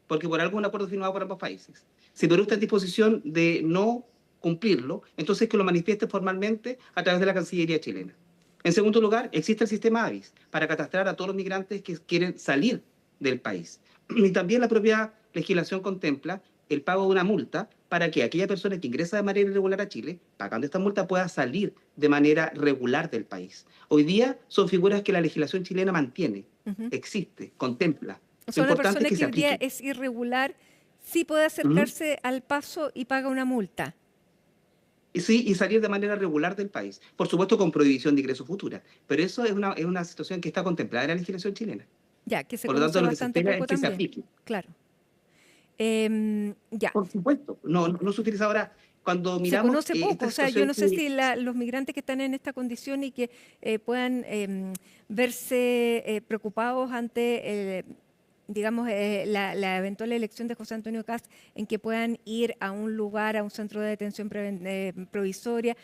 [SPEAKER 9] porque por algo es un acuerdo firmado por ambos países. Si Perú está en disposición de no cumplirlo, entonces que lo manifieste formalmente a través de la Cancillería chilena. En segundo lugar, existe el sistema AVIS para catastrar a todos los migrantes que quieren salir del país. Y también la propia legislación contempla el pago de una multa para que aquella persona que ingresa de manera irregular a Chile, pagando esta multa, pueda salir de manera regular del país. Hoy día son figuras que la legislación chilena mantiene, existe, contempla.
[SPEAKER 1] O sea, una persona que hoy día es irregular sí puede acercarse al paso y paga una multa.
[SPEAKER 9] Sí, y salir de manera regular del país. Por supuesto, con prohibición de ingreso futura. Pero eso es una situación que está contemplada en la legislación chilena.
[SPEAKER 1] Ya, que se
[SPEAKER 9] Por lo tanto, lo que se
[SPEAKER 1] bastante
[SPEAKER 9] espera
[SPEAKER 1] poco
[SPEAKER 9] es que
[SPEAKER 1] también.
[SPEAKER 9] se aplique.
[SPEAKER 1] Claro. Ya.
[SPEAKER 9] Por supuesto. No se utiliza ahora. Cuando miramos,
[SPEAKER 1] se conoce poco, o sea, yo no sé si los migrantes que están en esta condición y que puedan verse preocupados ante, digamos, la eventual elección de José Antonio Kast, en que puedan ir a un lugar, a un centro de detención provisoria,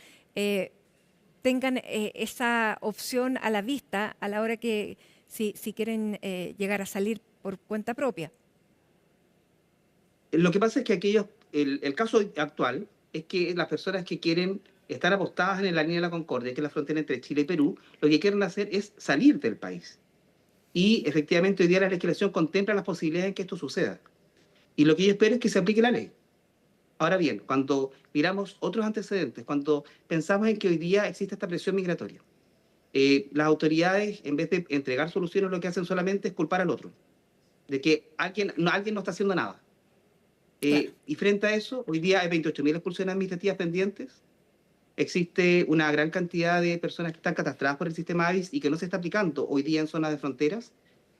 [SPEAKER 1] tengan esa opción a la vista a la hora que si quieren llegar a salir por cuenta propia.
[SPEAKER 9] Lo que pasa es que el caso actual es que las personas que quieren estar apostadas en la línea de la Concordia, que es la frontera entre Chile y Perú, lo que quieren hacer es salir del país. Y efectivamente hoy día la legislación contempla las posibilidades de que esto suceda. Y lo que yo espero es que se aplique la ley. Ahora bien, cuando miramos otros antecedentes, cuando pensamos en que hoy día existe esta presión migratoria, las autoridades, en vez de entregar soluciones, lo que hacen solamente es culpar al otro, de que alguien no está haciendo nada. Claro. Y frente a eso, hoy día hay 28.000 expulsiones administrativas pendientes. Existe una gran cantidad de personas que están catastradas por el sistema AVIS y que no se está aplicando hoy día en zonas de fronteras.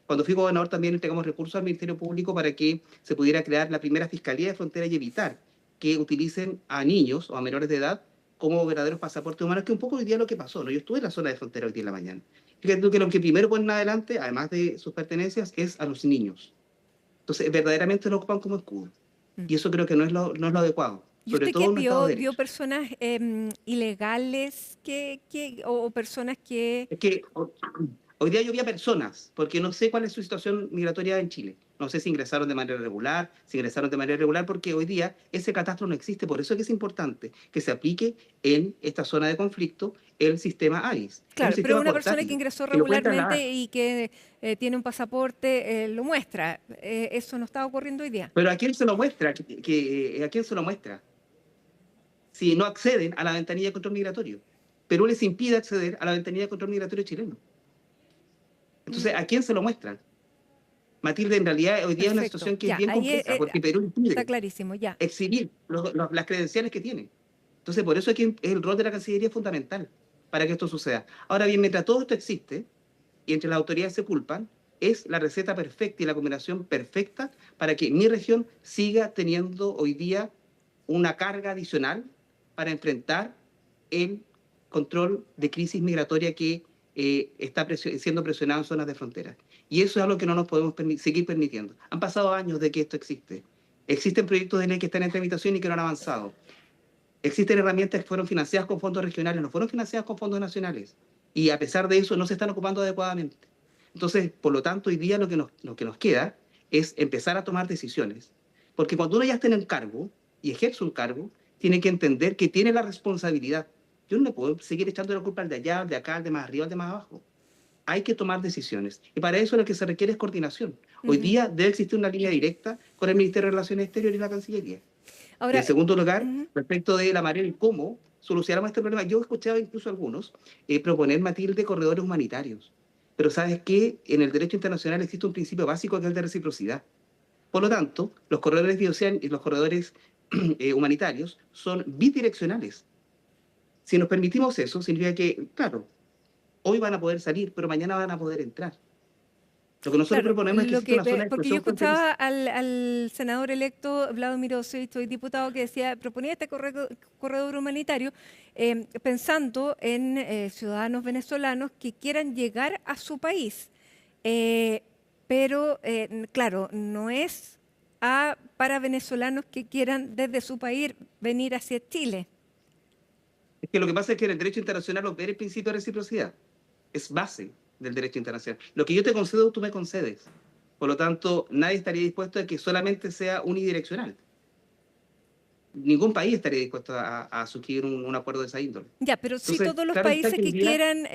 [SPEAKER 9] Cuando fui gobernador también entregamos recursos al Ministerio Público para que se pudiera crear la primera Fiscalía de Frontera y evitar que utilicen a niños o a menores de edad como verdaderos pasaportes humanos, que un poco hoy día lo que pasó, ¿no? Yo estuve en la zona de frontera hoy día en la mañana. Fíjate tú que lo que primero ponen adelante, además de sus pertenencias, es a los niños. Entonces, verdaderamente lo ocupan como escudo. Y eso creo que no es lo adecuado.
[SPEAKER 1] ¿Y
[SPEAKER 9] Sobre
[SPEAKER 1] usted
[SPEAKER 9] todo
[SPEAKER 1] qué
[SPEAKER 9] en un Estado de
[SPEAKER 1] vio
[SPEAKER 9] Derecho.
[SPEAKER 1] personas ilegales o personas que...
[SPEAKER 9] Es que hoy día yo vi a personas, porque no sé cuál es su situación migratoria en Chile. No sé si ingresaron de manera regular, porque hoy día ese catastro no existe. Por eso es que es importante que se aplique en esta zona de conflicto el sistema ARIS. Es un
[SPEAKER 1] Claro, pero
[SPEAKER 9] sistema
[SPEAKER 1] una persona que
[SPEAKER 9] portátil,
[SPEAKER 1] ingresó
[SPEAKER 9] que lo pueden trasladar.
[SPEAKER 1] regularmente y que tiene un pasaporte, lo muestra. Eso no está ocurriendo hoy día.
[SPEAKER 9] Pero ¿a quién se lo muestra? ¿A quién se lo muestra? Si no acceden a la ventanilla de control migratorio. Perú les impide acceder a la ventanilla de control migratorio chileno. Entonces, ¿a quién se lo muestran? Matilde, en realidad hoy día es una
[SPEAKER 1] Perfecto.
[SPEAKER 9] situación que
[SPEAKER 1] Ya,
[SPEAKER 9] es bien
[SPEAKER 1] ahí
[SPEAKER 9] compleja, porque Perú
[SPEAKER 1] está
[SPEAKER 9] impide
[SPEAKER 1] clarísimo, ya.
[SPEAKER 9] exhibir las credenciales que tiene. Entonces, por eso es que el rol de la Cancillería es fundamental para que esto suceda. Ahora bien, mientras todo esto existe, y entre las autoridades se culpan, es la receta perfecta y la combinación perfecta para que mi región siga teniendo hoy día una carga adicional para enfrentar el control de crisis migratoria que está siendo presionado en zonas de frontera. Y eso es algo que no nos podemos seguir permitiendo. Han pasado años de que esto existe. Existen proyectos de ley que están en tramitación y que no han avanzado. Existen herramientas que fueron financiadas con fondos regionales, no fueron financiadas con fondos nacionales. Y a pesar de eso no se están ocupando adecuadamente. Entonces, por lo tanto, hoy día lo que nos queda es empezar a tomar decisiones. Porque cuando uno ya está en el cargo y ejerce un cargo, tiene que entender que tiene la responsabilidad. Yo no le puedo seguir echando la culpa al de allá, al de acá, al de más arriba, al de más abajo. Hay que tomar decisiones. Y para eso lo que se requiere es coordinación. Hoy día debe existir una línea directa con el Ministerio de Relaciones Exteriores y la Cancillería.
[SPEAKER 1] Ahora,
[SPEAKER 9] En segundo lugar, respecto de la manera y cómo solucionamos este problema, yo he escuchado incluso a algunos proponer, Matilde, corredores humanitarios. Pero ¿sabes qué? En el derecho internacional existe un principio básico que es el de reciprocidad. Por lo tanto, los corredores bioceánicos y los corredores humanitarios son bidireccionales. Si nos permitimos eso, significa que, claro, hoy van a poder salir, pero mañana van a poder entrar. Lo que nosotros proponemos es que exista una zona de
[SPEAKER 1] porque yo
[SPEAKER 9] exclusión
[SPEAKER 1] escuchaba
[SPEAKER 9] fronteriza.
[SPEAKER 1] al senador electo Vladimir Osevich, hoy diputado, que decía, proponía este corredor humanitario pensando en ciudadanos venezolanos que quieran llegar a su país. Pero, claro, no es para venezolanos que quieran desde su país venir hacia Chile.
[SPEAKER 9] Es que lo que pasa es que en el derecho internacional opera el principio de reciprocidad. Es base del derecho internacional. Lo que yo te concedo, tú me concedes. Por lo tanto, nadie estaría dispuesto a que solamente sea unidireccional. Ningún país estaría dispuesto a suscribir un acuerdo de esa índole.
[SPEAKER 1] Ya, pero sí
[SPEAKER 9] Entonces,
[SPEAKER 1] todos los
[SPEAKER 9] claro está
[SPEAKER 1] países
[SPEAKER 9] que hoy
[SPEAKER 1] que
[SPEAKER 9] día,
[SPEAKER 1] quieran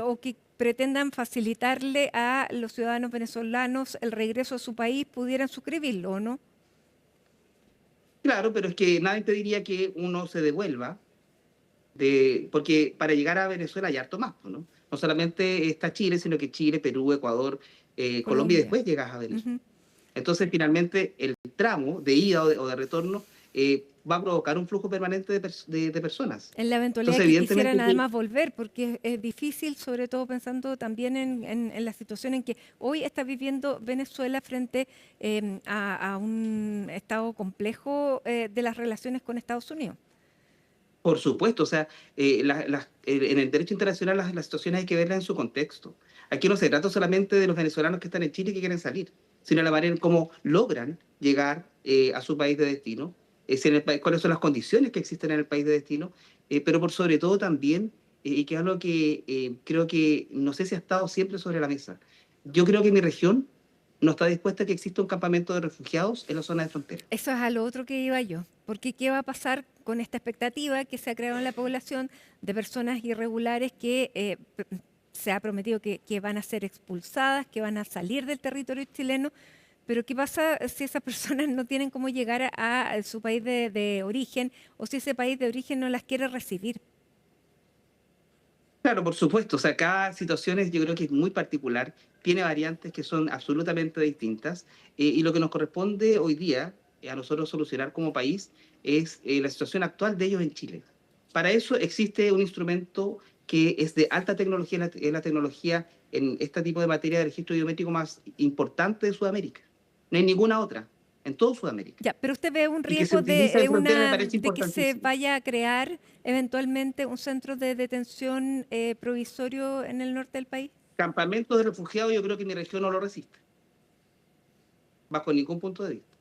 [SPEAKER 1] o que pretendan facilitarle a los ciudadanos venezolanos el regreso a su país pudieran suscribirlo, ¿o no?
[SPEAKER 9] claro, pero es que nadie te diría que uno se devuelva, porque para llegar a Venezuela hay harto más, ¿no? No solamente está Chile, sino que Chile, Perú, Ecuador, Colombia, y después llegas a Venezuela. Entonces, finalmente, el tramo de ida o de retorno va a provocar un flujo permanente de personas.
[SPEAKER 1] En la eventualidad
[SPEAKER 9] Entonces,
[SPEAKER 1] que quisieran
[SPEAKER 9] evidentemente,
[SPEAKER 1] además volver, porque es difícil, sobre todo pensando también en la situación en que hoy está viviendo Venezuela frente a un estado complejo de las relaciones con Estados Unidos.
[SPEAKER 9] por supuesto, o sea, en el derecho internacional las situaciones hay que verlas en su contexto. Aquí no se trata solamente de los venezolanos que están en Chile y que quieren salir, sino la manera en cómo logran llegar a su país de destino, cuáles son las condiciones que existen en el país de destino, pero por sobre todo también, y que es algo que creo que no sé si ha estado siempre sobre la mesa. Yo creo que mi región no está dispuesta a que exista un campamento de refugiados en la zona de frontera.
[SPEAKER 1] Eso es a lo otro que iba yo, porque ¿qué va a pasar con esta expectativa que se ha creado en la población de personas irregulares que se ha prometido que van a ser expulsadas, que van a salir del territorio chileno? Pero ¿qué pasa si esas personas no tienen cómo llegar a su país de origen o si ese país de origen no las quiere recibir?
[SPEAKER 9] Claro, por supuesto. O sea, cada situación yo creo que es muy particular, tiene variantes que son absolutamente distintas, y lo que nos corresponde hoy día a nosotros solucionar como país es la situación actual de ellos en Chile. Para eso existe un instrumento que es de alta tecnología, es la tecnología en este tipo de materia de registro biométrico más importante de Sudamérica. No hay ninguna otra. en toda Sudamérica.
[SPEAKER 1] Ya, pero usted ve un
[SPEAKER 9] Y que se
[SPEAKER 1] riesgo
[SPEAKER 9] utiliza de frontera me parece
[SPEAKER 1] de que se
[SPEAKER 9] importantísimo.
[SPEAKER 1] vaya a crear eventualmente un centro de detención provisorio en el norte del país.
[SPEAKER 9] Campamentos de refugiados, yo creo que mi región no lo resiste, bajo ningún punto de vista.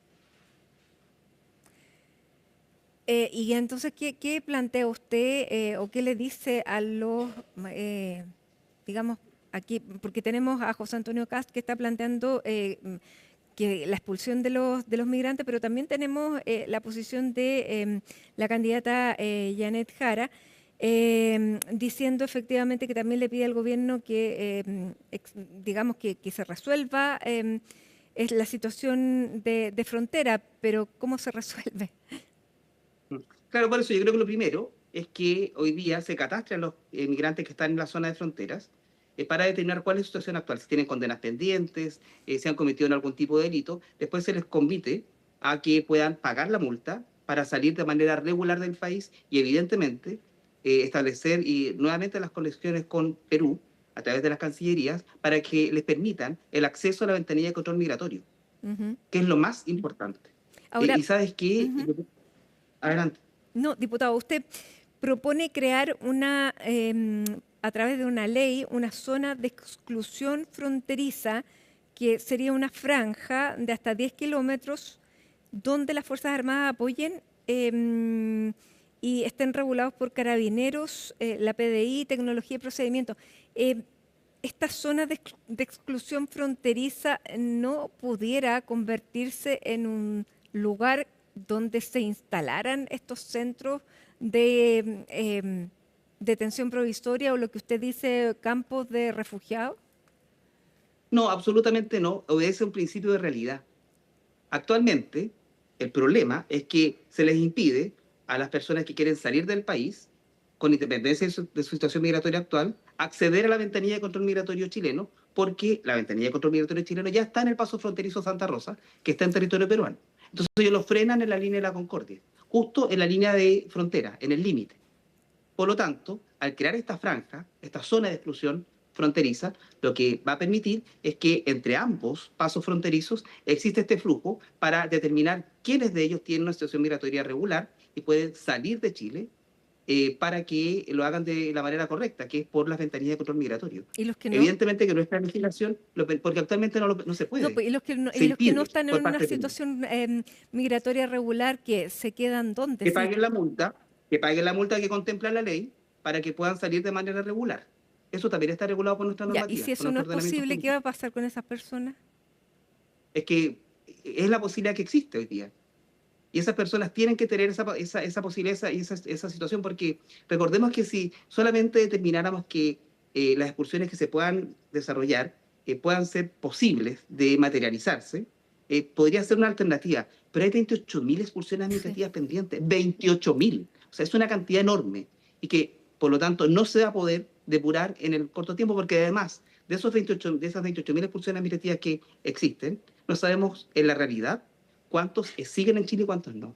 [SPEAKER 1] Y entonces, ¿qué plantea usted o qué le dice a los, digamos, aquí, porque tenemos a José Antonio Kast que está planteando que la expulsión de los migrantes, pero también tenemos la posición de la candidata Janet Jara, diciendo efectivamente que también le pide al gobierno que, digamos, que se resuelva es la situación de frontera, pero ¿cómo se resuelve?
[SPEAKER 9] Claro, por eso yo creo que lo primero es que hoy día se catastran los migrantes que están en la zona de fronteras para determinar cuál es su situación actual, si tienen condenas pendientes, si han cometido algún tipo de delito. Después se les convite a que puedan pagar la multa para salir de manera regular del país y evidentemente establecer nuevamente las conexiones con Perú a través de las cancillerías para que les permitan el acceso a la ventanilla de control migratorio, que es lo más importante.
[SPEAKER 1] Ahora,
[SPEAKER 9] y sabes qué, adelante.
[SPEAKER 1] No, diputado, usted propone crear a través de una ley, una zona de exclusión fronteriza que sería una franja de hasta 10 kilómetros donde las Fuerzas Armadas apoyen y estén regulados por carabineros, la PDI, tecnología y procedimientos. ¿Esta zona de exclusión fronteriza no pudiera convertirse en un lugar donde se instalaran estos centros de detención provisoria o lo que usted dice, campos de refugiados?
[SPEAKER 9] No, absolutamente no. Obedece a un principio de realidad. Actualmente, el problema es que se les impide a las personas que quieren salir del país, con independencia de su situación migratoria actual, acceder a la ventanilla de control migratorio chileno, porque la ventanilla de control migratorio chileno ya está en el paso fronterizo Santa Rosa, que está en territorio peruano. Entonces ellos lo frenan en la línea de la Concordia, justo en la línea de frontera, en el límite. Por lo tanto, al crear esta franja, esta zona de exclusión fronteriza, lo que va a permitir es que entre ambos pasos fronterizos existe este flujo para determinar quiénes de ellos tienen una situación migratoria regular y pueden salir de Chile para que lo hagan de la manera correcta, que es por las ventanillas de control migratorio.
[SPEAKER 1] ¿Y los que no?
[SPEAKER 9] Evidentemente que nuestra legislación, porque actualmente no se puede.
[SPEAKER 1] No, pues, y los que no están en una situación migratoria regular, que se quedan ¿dónde?
[SPEAKER 9] Que paguen la multa, que contempla la ley para que puedan salir de manera regular. Eso también está regulado por nuestra normativa.
[SPEAKER 1] Ya, y si eso no es posible, ¿qué va a pasar con esas personas?
[SPEAKER 9] Es que es la posibilidad que existe hoy día. Y esas personas tienen que tener esa posibilidad y esa situación, porque recordemos que si solamente determináramos que las expulsiones que se puedan desarrollar puedan ser posibles de materializarse, podría ser una alternativa. Pero hay 28.000 expulsiones administrativas pendientes, 28.000. O sea, es una cantidad enorme y que, por lo tanto, no se va a poder depurar en el corto tiempo, porque además de esas 28.000 expulsiones administrativas que existen, no sabemos en la realidad cuántos siguen en Chile y cuántos no.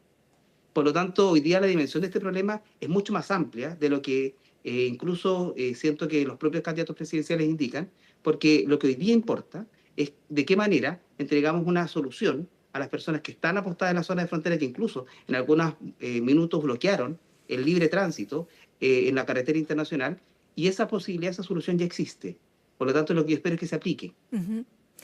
[SPEAKER 9] Por lo tanto, hoy día la dimensión de este problema es mucho más amplia de lo que incluso siento que los propios candidatos presidenciales indican, porque lo que hoy día importa es de qué manera entregamos una solución a las personas que están apostadas en la zona de frontera, que incluso en algunos minutos bloquearon el libre tránsito en la carretera internacional, y esa posibilidad, esa solución ya existe. Por lo tanto, lo que yo espero es que se aplique.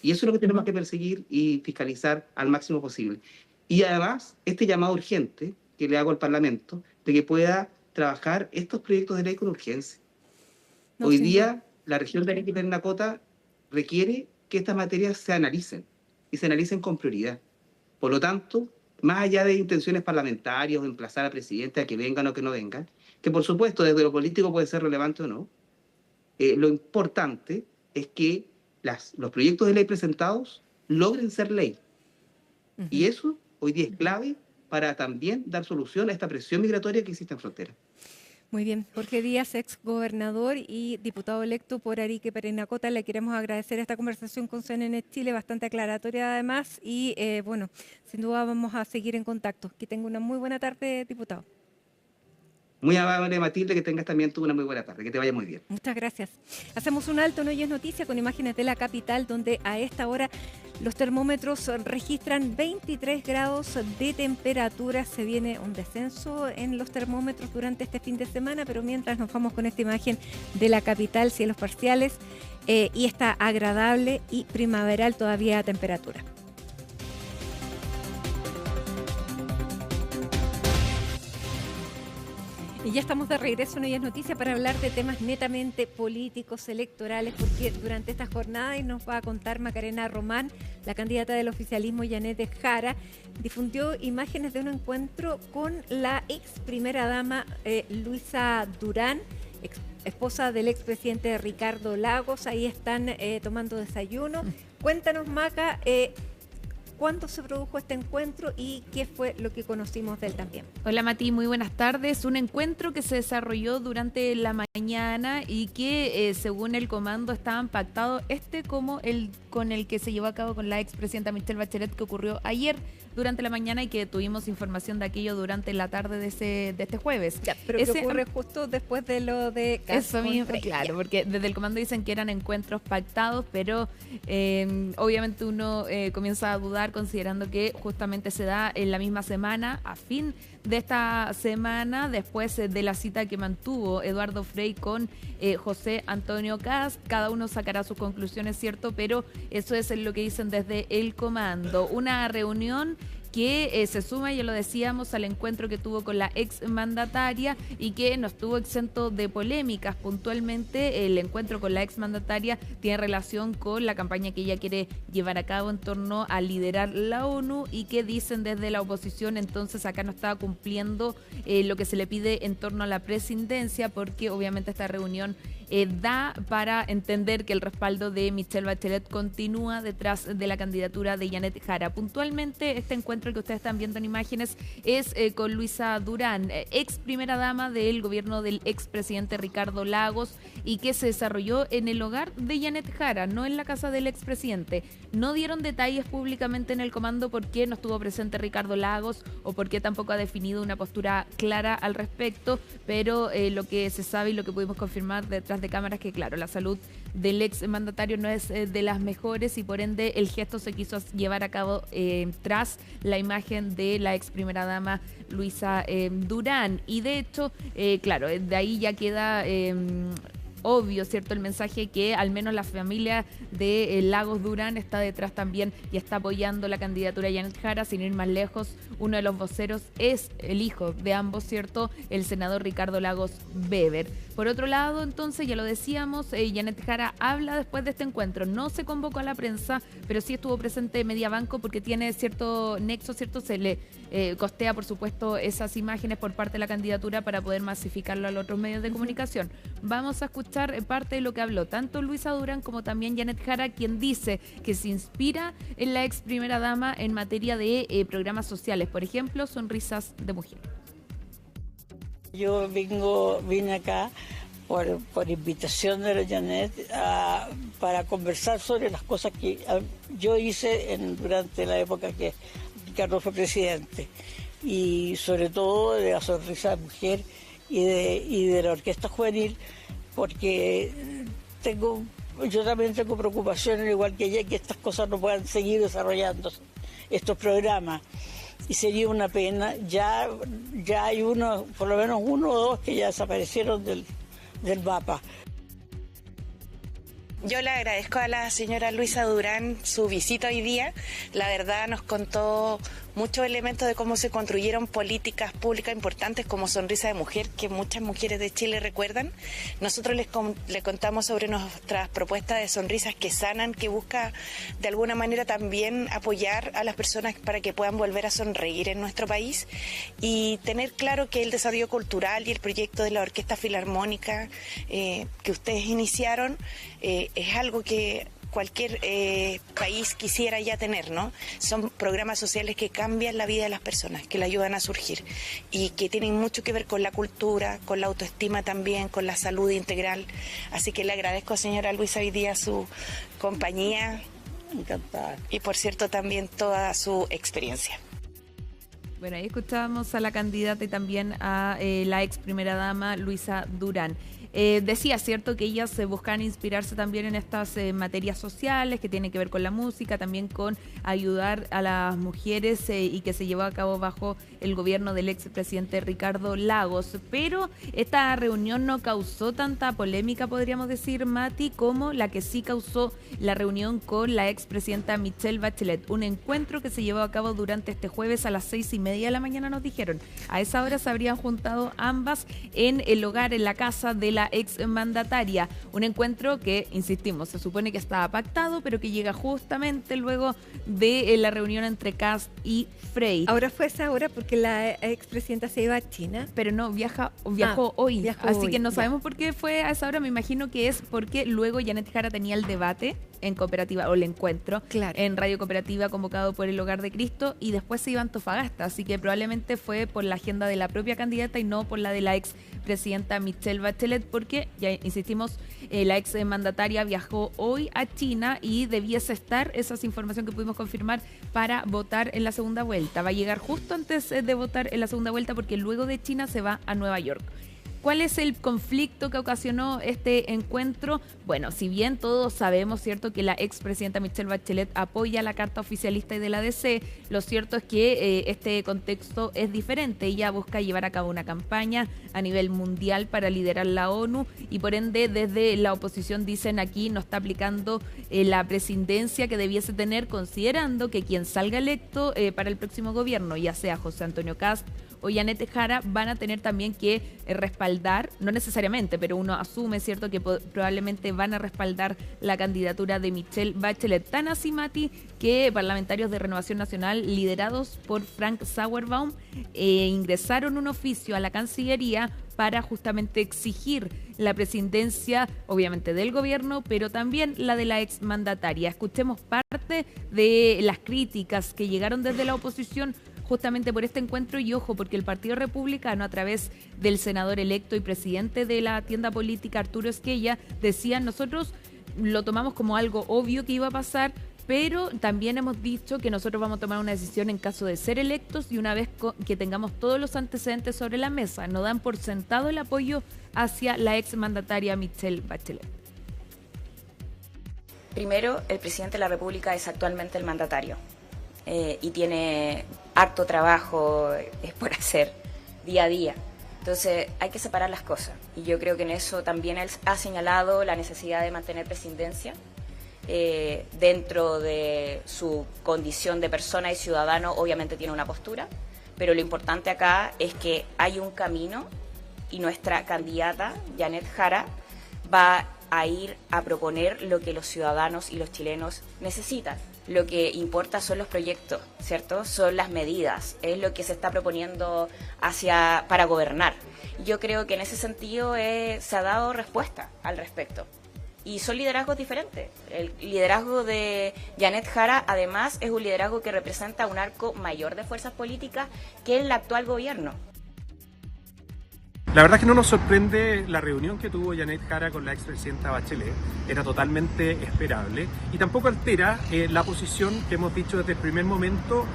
[SPEAKER 9] Y eso es lo que tenemos que perseguir y fiscalizar al máximo posible. Y además, este llamado urgente que le hago al Parlamento, de que pueda trabajar estos proyectos de ley con urgencia. Hoy día, la región de Arica y Parinacota requiere que estas materias se analicen, y se analicen con prioridad. Por lo tanto, más allá de intenciones parlamentarias o emplazar al presidente a que vengan o que no vengan, que por supuesto desde lo político puede ser relevante o no, lo importante es que los proyectos de ley presentados logren ser ley. Y eso hoy día es clave para también dar solución a esta presión migratoria que existe en frontera.
[SPEAKER 1] Muy bien. Jorge Díaz, ex gobernador y diputado electo por Arica y Parinacota, le queremos agradecer esta conversación con CNN Chile, bastante aclaratoria además, y bueno, sin duda vamos a seguir en contacto. Que tenga una muy buena tarde, diputado.
[SPEAKER 9] Muy amable, Matilde, que tengas también tú una muy buena tarde, que te vaya muy bien.
[SPEAKER 1] Muchas gracias. Hacemos un alto en Hoy es Noticia con imágenes de la capital, donde a esta hora los termómetros registran 23 grados de temperatura. Se viene un descenso en los termómetros durante este fin de semana, pero mientras nos vamos con esta imagen de la capital, cielos parciales y está agradable y primaveral todavía temperatura. Y ya estamos de regreso en Hoy es Noticia para hablar de temas netamente políticos, electorales, porque durante esta jornada, y nos va a contar Macarena Román, la candidata del oficialismo Janet Jara, difundió imágenes de un encuentro con la ex primera dama Luisa Durán, esposa del expresidente Ricardo Lagos. Ahí están tomando desayuno. Cuéntanos, Maca, ¿cuándo se produjo este encuentro y qué fue lo que conocimos de él también?
[SPEAKER 10] Hola Mati, muy buenas tardes. Un encuentro que se desarrolló durante la mañana y que según el comando estaban pactados como el con el que se llevó a cabo con la expresidenta Michelle Bachelet, que ocurrió ayer durante la mañana y que tuvimos información de aquello durante la tarde de este jueves.
[SPEAKER 1] Ya, pero que ocurre justo después de lo de Kass.
[SPEAKER 10] Eso mismo, claro, porque desde el comando dicen que eran encuentros pactados, pero obviamente uno comienza a dudar considerando que justamente se da en la misma semana, a fin de esta semana, después de la cita que mantuvo Eduardo Frei con José Antonio Kass. Cada uno sacará sus conclusiones, ¿cierto? Pero eso es lo que dicen desde el comando. Una reunión que se suma, ya lo decíamos, al encuentro que tuvo con la exmandataria y que no estuvo exento de polémicas. Puntualmente, el encuentro con la exmandataria tiene relación con la campaña que ella quiere llevar a cabo en torno a liderar la ONU y que dicen desde la oposición, entonces acá no estaba cumpliendo lo que se le pide en torno a la presidencia, porque obviamente esta reunión da para entender que el respaldo de Michelle Bachelet continúa detrás de la candidatura de Janet Jara. Puntualmente, este encuentro que ustedes están viendo en imágenes es con Luisa Durán, ex primera dama del gobierno del expresidente Ricardo Lagos, y que se desarrolló en el hogar de Janet Jara, no en la casa del expresidente. No dieron detalles públicamente en el comando por qué no estuvo presente Ricardo Lagos o por qué tampoco ha definido una postura clara al respecto, pero lo que se sabe y lo que pudimos confirmar detrás de cámaras que, claro, la salud del ex mandatario no es de las mejores y por ende el gesto se quiso llevar a cabo tras la imagen de la ex primera dama Luisa Durán. Y de hecho, claro, de ahí ya queda obvio, ¿cierto?, el mensaje que al menos la familia de Lagos Durán está detrás también y está apoyando la candidatura de Janet Jara. Sin ir más lejos, uno de los voceros es el hijo de ambos, ¿cierto?, el senador Ricardo Lagos Weber. Por otro lado, entonces, ya lo decíamos, Janet Jara habla después de este encuentro. No se convocó a la prensa, pero sí estuvo presente media banco porque tiene cierto nexo, ¿cierto? Se le costea, por supuesto, esas imágenes por parte de la candidatura para poder masificarlo a los otros medios de comunicación. Vamos a escuchar parte de lo que habló tanto Luisa Durán como también Janet Jara, quien dice que se inspira en la ex primera dama en materia de programas sociales, por ejemplo, Sonrisas de Mujer.
[SPEAKER 11] Yo vine acá por invitación de la Janet para conversar sobre las cosas que yo hice durante la época que Ricardo fue presidente, y sobre todo de la Sonrisa de Mujer y de la Orquesta Juvenil, porque yo también tengo preocupaciones, igual que ella, que estas cosas no puedan seguir desarrollándose, estos programas. Y sería una pena. Ya hay por lo menos uno o dos que ya desaparecieron del mapa.
[SPEAKER 12] Yo le agradezco a la señora Luisa Durán su visita hoy día. La verdad nos contó muchos elementos de cómo se construyeron políticas públicas importantes como Sonrisa de Mujer, que muchas mujeres de Chile recuerdan. Nosotros le contamos sobre nuestras propuestas de sonrisas que sanan, que busca de alguna manera también apoyar a las personas para que puedan volver a sonreír en nuestro país, y tener claro que el desarrollo cultural y el proyecto de la Orquesta Filarmónica que ustedes iniciaron es algo que cualquier país quisiera ya tener, ¿no? Son programas sociales que cambian la vida de las personas, que le ayudan a surgir y que tienen mucho que ver con la cultura, con la autoestima también, con la salud integral. Así que le agradezco, señora Luisa, hoy día su compañía.
[SPEAKER 11] Encantada.
[SPEAKER 12] Y por cierto también toda su experiencia.
[SPEAKER 10] Bueno, ahí escuchábamos a la candidata y también a la ex primera dama Luisa Durán. Decía, ¿cierto?, que ellas buscan inspirarse también en estas materias sociales que tienen que ver con la música, también con ayudar a las mujeres y que se llevó a cabo bajo el gobierno del expresidente Ricardo Lagos. Pero esta reunión no causó tanta polémica, podríamos decir, Mati, como la que sí causó la reunión con la expresidenta Michelle Bachelet. Un encuentro que se llevó a cabo durante este jueves a las 6:30 de la mañana, nos dijeron. A esa hora se habrían juntado ambas en el hogar, en la casa de la ex mandataria. Un encuentro que, insistimos, se supone que estaba pactado, pero que llega justamente luego de la reunión entre Kast y Frey.
[SPEAKER 1] Ahora fue esa hora porque la expresidenta se iba a China.
[SPEAKER 10] Pero no, viajó hoy. Así que no sabemos por qué fue a esa hora. Me imagino que es porque luego Janet Jara tenía el debate en Cooperativa, o el encuentro, en Radio Cooperativa convocado por el Hogar de Cristo, y después se iba a Antofagasta, así que probablemente fue por la agenda de la propia candidata y no por la de la ex presidenta Michelle Bachelet, porque, ya insistimos, la ex mandataria viajó hoy a China y debiese estar, esa es información que pudimos confirmar, para votar en la segunda vuelta. Va a llegar justo antes de votar en la segunda vuelta porque luego de China se va a Nueva York. ¿Cuál es el conflicto que ocasionó este encuentro? Bueno, si bien todos sabemos, ¿cierto?, que la expresidenta Michelle Bachelet apoya la carta oficialista y de la DC, lo cierto es que este contexto es diferente. Ella busca llevar a cabo una campaña a nivel mundial para liderar la ONU y por ende desde la oposición dicen aquí no está aplicando la presidencia que debiese tener, considerando que quien salga electo para el próximo gobierno, ya sea José Antonio Kast o Janet Jara, van a tener también que respaldar, no necesariamente, pero uno asume, ¿cierto?, que probablemente van a respaldar la candidatura de Michelle Bachelet. Tan así, Mati, que parlamentarios de Renovación Nacional, liderados por Frank Sauerbaum, ingresaron un oficio a la Cancillería para justamente exigir la presidencia, obviamente del gobierno, pero también la de la exmandataria. Escuchemos parte de las críticas que llegaron desde la oposición justamente por este encuentro y ojo, porque el Partido Republicano, a través del senador electo y presidente de la tienda política, Arturo Esquella, decían, nosotros lo tomamos como algo obvio que iba a pasar, pero también hemos dicho que nosotros vamos a tomar una decisión en caso de ser electos y una vez que tengamos todos los antecedentes sobre la mesa. No dan por sentado el apoyo hacia la exmandataria Michelle Bachelet.
[SPEAKER 13] Primero, el presidente de la República es actualmente el mandatario y tiene harto trabajo por hacer día a día. Entonces hay que separar las cosas y yo creo que en eso también él ha señalado la necesidad de mantener presidencia dentro de su condición de persona y ciudadano. Obviamente tiene una postura, pero lo importante acá es que hay un camino y nuestra candidata, Janet Jara, va a ir a proponer lo que los ciudadanos y los chilenos necesitan. Lo que importa son los proyectos, ¿cierto? Son las medidas, es lo que se está proponiendo para gobernar. Yo creo que en ese sentido se ha dado respuesta al respecto. Y son liderazgos diferentes. El liderazgo de Janet Jara, además, es un liderazgo que representa un arco mayor de fuerzas políticas que el actual gobierno.
[SPEAKER 14] La verdad es que no nos sorprende la reunión que tuvo Janet Jara con la expresidenta Bachelet, era totalmente esperable y tampoco altera la posición que hemos dicho desde el primer momento,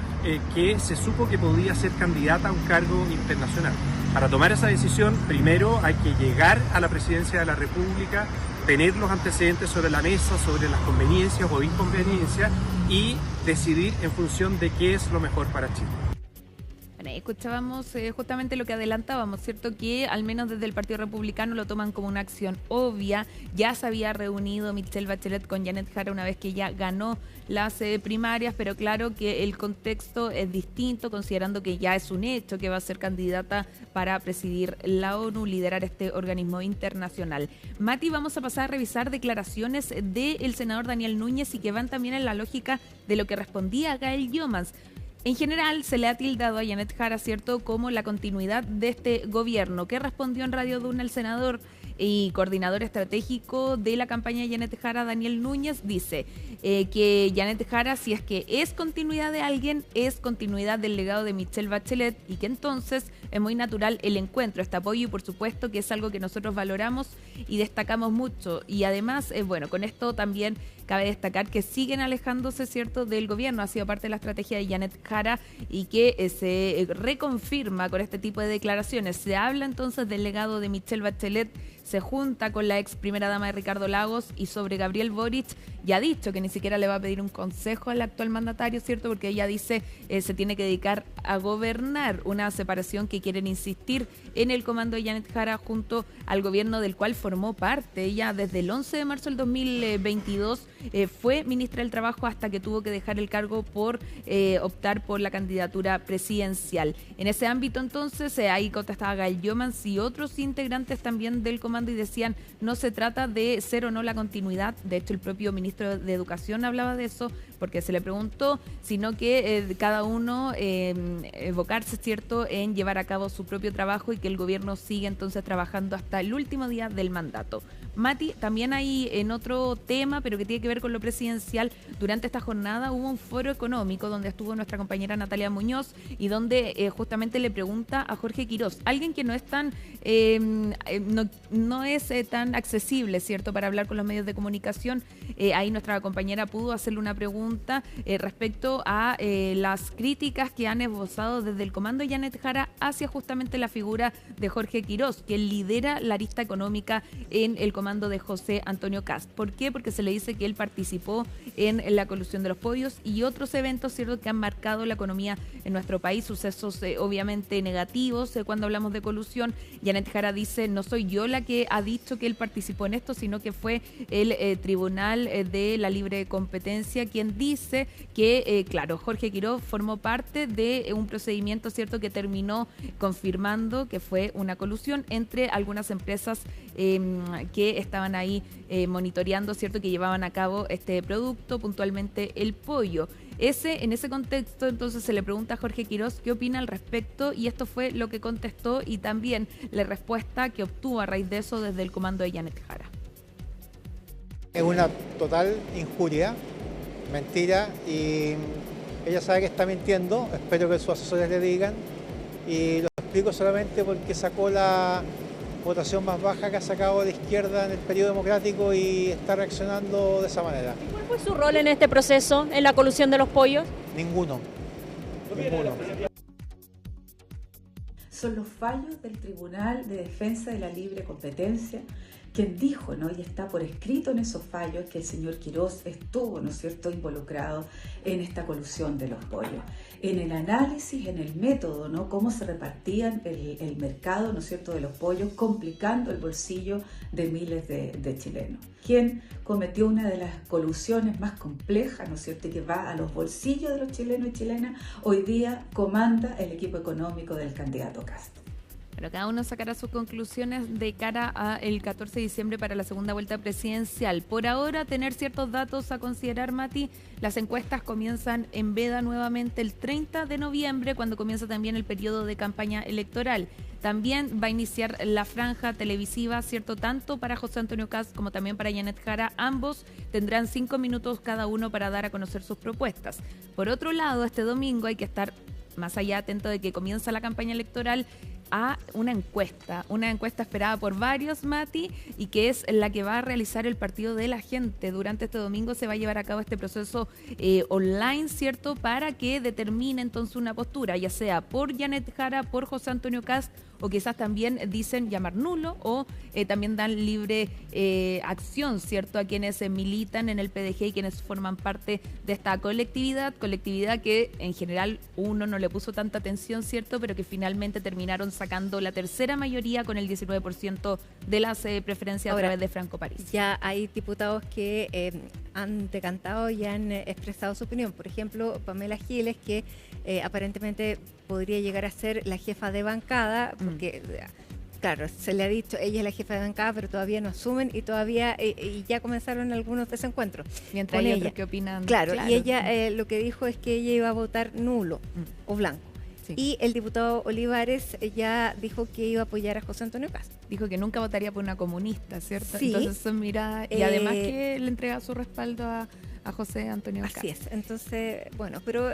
[SPEAKER 14] que se supo que podía ser candidata a un cargo internacional. Para tomar esa decisión, primero hay que llegar a la presidencia de la República, tener los antecedentes sobre la mesa, sobre las conveniencias o inconveniencias y decidir en función de qué es lo mejor para Chile.
[SPEAKER 10] Bueno, escuchábamos justamente lo que adelantábamos, ¿cierto? Que al menos desde el Partido Republicano lo toman como una acción obvia. Ya se había reunido Michelle Bachelet con Janet Jara una vez que ya ganó las primarias, pero claro que el contexto es distinto, considerando que ya es un hecho que va a ser candidata para presidir la ONU, liderar este organismo internacional. Mati, vamos a pasar a revisar declaraciones del senador Daniel Núñez y que van también en la lógica de lo que respondía Gael Llomans. En general, se le ha tildado a Janet Jara, ¿cierto?, como la continuidad de este gobierno. ¿Qué respondió en Radio Duna el senador y coordinador estratégico de la campaña de Janet Jara, Daniel Núñez? Dice que Janet Jara, si es que es continuidad de alguien, es continuidad del legado de Michelle Bachelet y que entonces es muy natural el encuentro, este apoyo y por supuesto que es algo que nosotros valoramos y destacamos mucho. Y además, bueno, con esto también cabe destacar que siguen alejándose, ¿cierto?, del gobierno. Ha sido parte de la estrategia de Janet Jara y que se reconfirma con este tipo de declaraciones. Se habla entonces del legado de Michelle Bachelet, se junta con la ex primera dama de Ricardo Lagos, y sobre Gabriel Boric ya ha dicho que ni siquiera le va a pedir un consejo al actual mandatario, ¿cierto? Porque ella dice se tiene que dedicar a gobernar, una separación que quieren insistir en el comando de Janet Jara junto al gobierno del cual formó parte. Ella desde el 11 de marzo del 2022 fue ministra del Trabajo hasta que tuvo que dejar el cargo por optar por la candidatura presidencial. En ese ámbito entonces ahí contestaba Gael Jomans y otros integrantes también del comando y decían no se trata de ser o no la continuidad. De hecho el propio ministro de Educación hablaba de eso porque se le preguntó, sino que cada uno evocarse, ¿cierto?, en llevar a cabo su propio trabajo y que el gobierno sigue entonces trabajando hasta el último día del mandato. Mati, también hay en otro tema, pero que tiene que ver con lo presidencial, durante esta jornada hubo un foro económico donde estuvo nuestra compañera Natalia Muñoz y donde justamente le pregunta a Jorge Quirós, alguien que no es tan no es tan accesible, ¿cierto?, para hablar con los medios de comunicación. Ahí nuestra compañera pudo hacerle una pregunta respecto a las críticas que han esbozado desde el comando de Janet Jara hacia justamente la figura de Jorge Quirós, que lidera la arista económica en el comando de José Antonio Kast. ¿Por qué? Porque se le dice que él participó en la colusión de los pollos y otros eventos, ¿cierto?, que han marcado la economía en nuestro país, sucesos obviamente negativos cuando hablamos de colusión. Janet Jara dice, no soy yo la que ha dicho que él participó en esto, sino que fue el Tribunal de la Libre Competencia quien dice que, claro, Jorge Quirós formó parte de un procedimiento, ¿cierto?, que terminó confirmando que fue una colusión entre algunas empresas que estaban ahí monitoreando, ¿cierto?, que llevaban a cabo este producto, puntualmente el pollo. En ese contexto, entonces, se le pregunta a Jorge Quirós qué opina al respecto y esto fue lo que contestó y también la respuesta que obtuvo a raíz de eso desde el comando de Janet Jara.
[SPEAKER 15] Es una total injuria, mentira, y ella sabe que está mintiendo, espero que sus asesores le digan, y lo explico solamente porque sacó la votación más baja que ha sacado la izquierda en el periodo democrático y está reaccionando de esa manera.
[SPEAKER 16] ¿Cuál fue su rol en este proceso, en la colusión de los pollos?
[SPEAKER 15] Ninguno.
[SPEAKER 17] Son los fallos del Tribunal de Defensa de la Libre Competencia quien dijo, ¿no?, y está por escrito en esos fallos, que el señor Quirós estuvo, ¿no es cierto?, involucrado en esta colusión de los pollos. En el análisis, en el método, ¿no?, cómo se repartían el mercado, ¿no es cierto?, de los pollos, complicando el bolsillo de miles de chilenos. Quien cometió una de las colusiones más complejas, ¿no es cierto?, y que va a los bolsillos de los chilenos y chilenas, hoy día comanda el equipo económico del candidato Kast.
[SPEAKER 10] Pero cada uno sacará sus conclusiones de cara al 14 de diciembre para la segunda vuelta presidencial. Por ahora, tener ciertos datos a considerar, Mati. Las encuestas comienzan en veda nuevamente el 30 de noviembre, cuando comienza también el periodo de campaña electoral. También va a iniciar la franja televisiva, ¿cierto?, tanto para José Antonio Kast como también para Janet Jara. Ambos tendrán 5 minutos cada uno para dar a conocer sus propuestas. Por otro lado, este domingo hay que estar más allá atento de que comienza la campaña electoral a una encuesta esperada por varios, Mati, y que es la que va a realizar el Partido de la Gente. Durante este domingo se va a llevar a cabo este proceso online, ¿cierto?, para que determine entonces una postura, ya sea por Janet Jara, por José Antonio Kast, o quizás también dicen llamar nulo, o también dan libre acción, ¿cierto?, a quienes militan en el PDG y quienes forman parte de esta colectividad que en general uno no le puso tanta atención, ¿cierto?, pero que finalmente terminaron sacando la tercera mayoría con el 19% de las preferencias a través de Franco París.
[SPEAKER 1] Ya hay diputados que han decantado y han expresado su opinión. Por ejemplo, Pamela Giles, que aparentemente podría llegar a ser la jefa de bancada, porque claro, se le ha dicho, ella es la jefa de bancada, pero todavía no asumen y todavía y ya comenzaron algunos desencuentros.
[SPEAKER 10] Mientras hay otros que opinan.
[SPEAKER 1] Claro, y ella lo que dijo es que ella iba a votar nulo o blanco. Sí. Y el diputado Olivares ya dijo que iba a apoyar a José Antonio Kast.
[SPEAKER 10] Dijo que nunca votaría por una comunista, ¿cierto?
[SPEAKER 1] Sí.
[SPEAKER 10] Entonces son miradas, y además que le entrega su respaldo a José Antonio Kast.
[SPEAKER 1] Así es, entonces, bueno, pero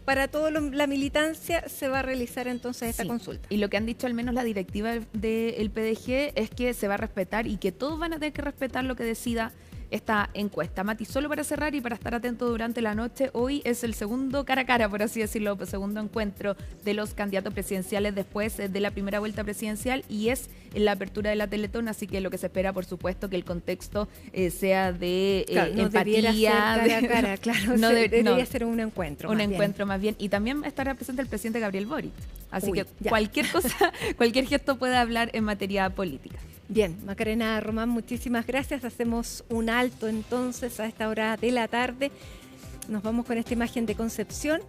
[SPEAKER 1] para toda la militancia se va a realizar entonces esta consulta.
[SPEAKER 10] Y lo que han dicho al menos la directiva del PDG es que se va a respetar y que todos van a tener que respetar lo que decida esta encuesta. Mati, solo para cerrar y para estar atento durante la noche, hoy es el segundo cara a cara, por así decirlo, el segundo encuentro de los candidatos presidenciales después de la primera vuelta presidencial y es en la apertura de la Teletón, así que lo que se espera, por supuesto, que el contexto sea de
[SPEAKER 1] no
[SPEAKER 10] empatía.
[SPEAKER 1] Ser cara a cara, claro, debería ser un encuentro.
[SPEAKER 10] Un encuentro más bien. Y también estará presente el presidente Gabriel Boric. Así que
[SPEAKER 1] ya.
[SPEAKER 10] cualquier cosa, cualquier gesto puede hablar en materia política.
[SPEAKER 1] Bien, Macarena Román, muchísimas gracias. Hacemos un alto entonces a esta hora de la tarde. Nos vamos con esta imagen de Concepción.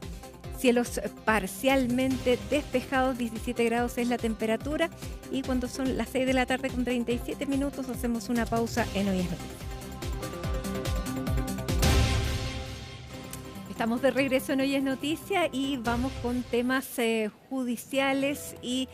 [SPEAKER 1] Cielos parcialmente despejados, 17 grados es la temperatura. Y cuando son las 6 de la tarde con 37 minutos, hacemos una pausa en Hoy es Noticia. Estamos de regreso en Hoy es Noticia y vamos con temas judiciales y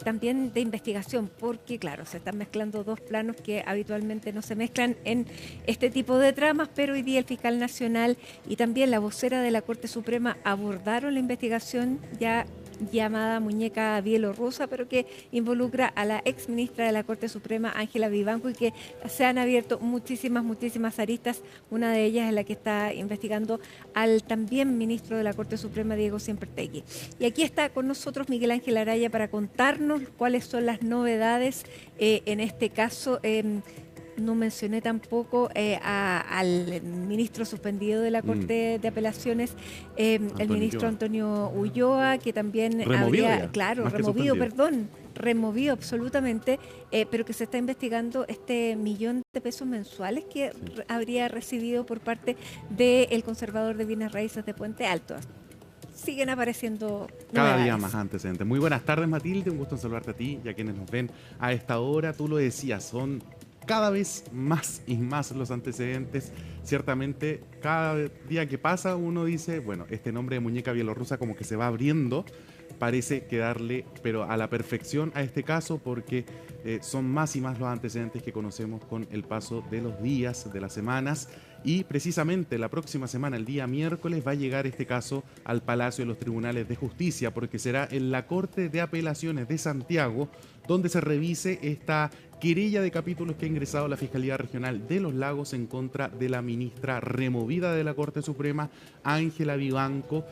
[SPEAKER 1] también de investigación, porque claro, se están mezclando dos planos que habitualmente no se mezclan en este tipo de tramas, pero hoy día el fiscal nacional y también la vocera de la Corte Suprema abordaron la investigación ya llamada muñeca bielorrusa, pero que involucra a la ex ministra de la Corte Suprema, Ángela Vivanco, y que se han abierto muchísimas aristas. Una de ellas es la que está investigando al también ministro de la Corte Suprema, Diego Siempertegui. Y aquí está con nosotros Miguel Ángel Araya para contarnos cuáles son las novedades en este caso. No mencioné tampoco al ministro suspendido de la Corte de Apelaciones, el ministro Antonio Ulloa, que también removido absolutamente, pero que se está investigando este $1.000.000 mensuales que habría recibido por parte del conservador de bienes raíces de Puente Alto. Siguen apareciendo
[SPEAKER 18] cada
[SPEAKER 1] novedades.
[SPEAKER 18] día más antecedentes. Muy buenas tardes, Matilde, un gusto en saludarte a ti y a quienes nos ven a esta hora. Tú lo decías, son cada vez más y más los antecedentes. Ciertamente, cada día que pasa uno dice, bueno, este nombre de muñeca bielorrusa como que se va abriendo, parece quedarle, pero a la perfección a este caso, porque son más y más los antecedentes que conocemos con el paso de los días, de las semanas, y precisamente la próxima semana, el día miércoles, va a llegar este caso al Palacio de los Tribunales de Justicia, porque será en la Corte de Apelaciones de Santiago donde se revise esta querella de capítulos que ha ingresado la Fiscalía Regional de Los Lagos en contra de la ministra removida de la Corte Suprema, Ángela Vivanco,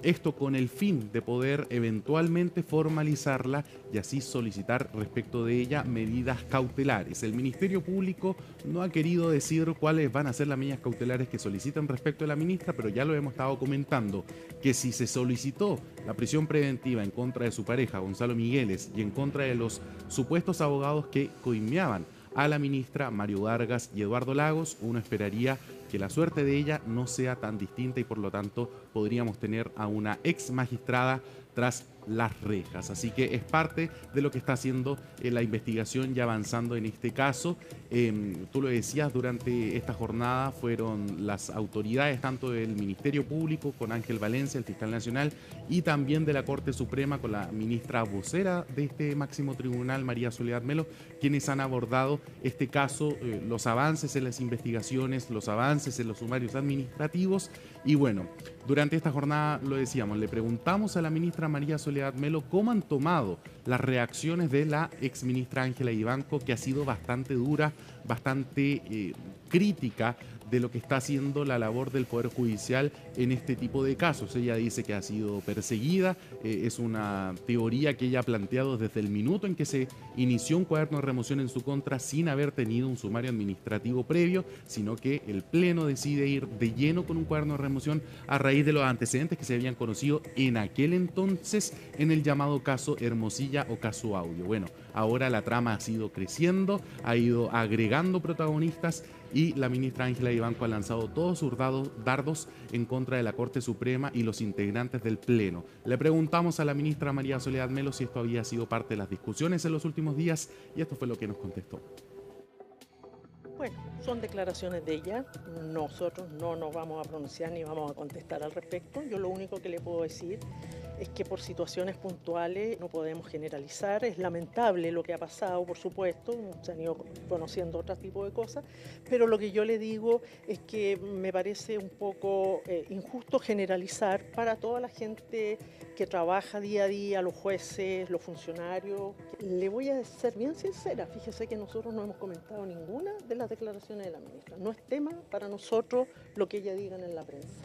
[SPEAKER 18] esto con el fin de poder eventualmente formalizarla y así solicitar respecto de ella medidas cautelares. El Ministerio Público no ha querido decir cuáles van a ser las medidas cautelares que solicitan respecto a la ministra, pero ya lo hemos estado comentando, que si se solicitó la prisión preventiva en contra de su pareja, Gonzalo Migueles, y en contra de los supuestos abogados que coimeaban a la ministra Mario Vargas y Eduardo Lagos, uno esperaría que la suerte de ella no sea tan distinta y por lo tanto podríamos tener a una ex magistrada tras las rejas. Así que es parte de lo que está haciendo la investigación y avanzando en este caso. Tú lo decías, durante esta jornada fueron las autoridades tanto del Ministerio Público con Ángel Valencia, el fiscal nacional, y también de la Corte Suprema con la ministra vocera de este máximo tribunal, María Soledad Melo, quienes han abordado este caso, los avances en las investigaciones, los avances en los sumarios administrativos. Y bueno, durante esta jornada, lo decíamos, le preguntamos a la ministra María Soledad Melo cómo han tomado las reacciones de la exministra Ángela Vivanco, que ha sido bastante dura, bastante crítica de lo que está haciendo la labor del Poder Judicial en este tipo de casos. Ella dice que ha sido perseguida, es una teoría que ella ha planteado desde el minuto en que se inició un cuaderno de remoción en su contra sin haber tenido un sumario administrativo previo, sino que el Pleno decide ir de lleno con un cuaderno de remoción a raíz de los antecedentes que se habían conocido en aquel entonces en el llamado caso Hermosilla o caso Audio. Bueno, ahora la trama ha sido creciendo, ha ido agregando protagonistas y la ministra Ángela Vivanco ha lanzado todos sus dardos en contra de la Corte Suprema y los integrantes del Pleno. Le preguntamos a la ministra María Soledad Melo si esto había sido parte de las discusiones en los últimos días y esto fue lo que nos contestó.
[SPEAKER 19] Bueno, son declaraciones de ella, nosotros no nos vamos a pronunciar ni vamos a contestar al respecto. Yo lo único que le puedo decir es que por situaciones puntuales no podemos generalizar. Es lamentable lo que ha pasado, por supuesto, se han ido conociendo otro tipo de cosas, pero lo que yo le digo es que me parece un poco injusto generalizar para toda la gente que trabaja día a día, los jueces, los funcionarios. Le voy a ser bien sincera, fíjese que nosotros no hemos comentado ninguna de las declaraciones de la ministra. No es tema para nosotros lo que ella diga en la prensa,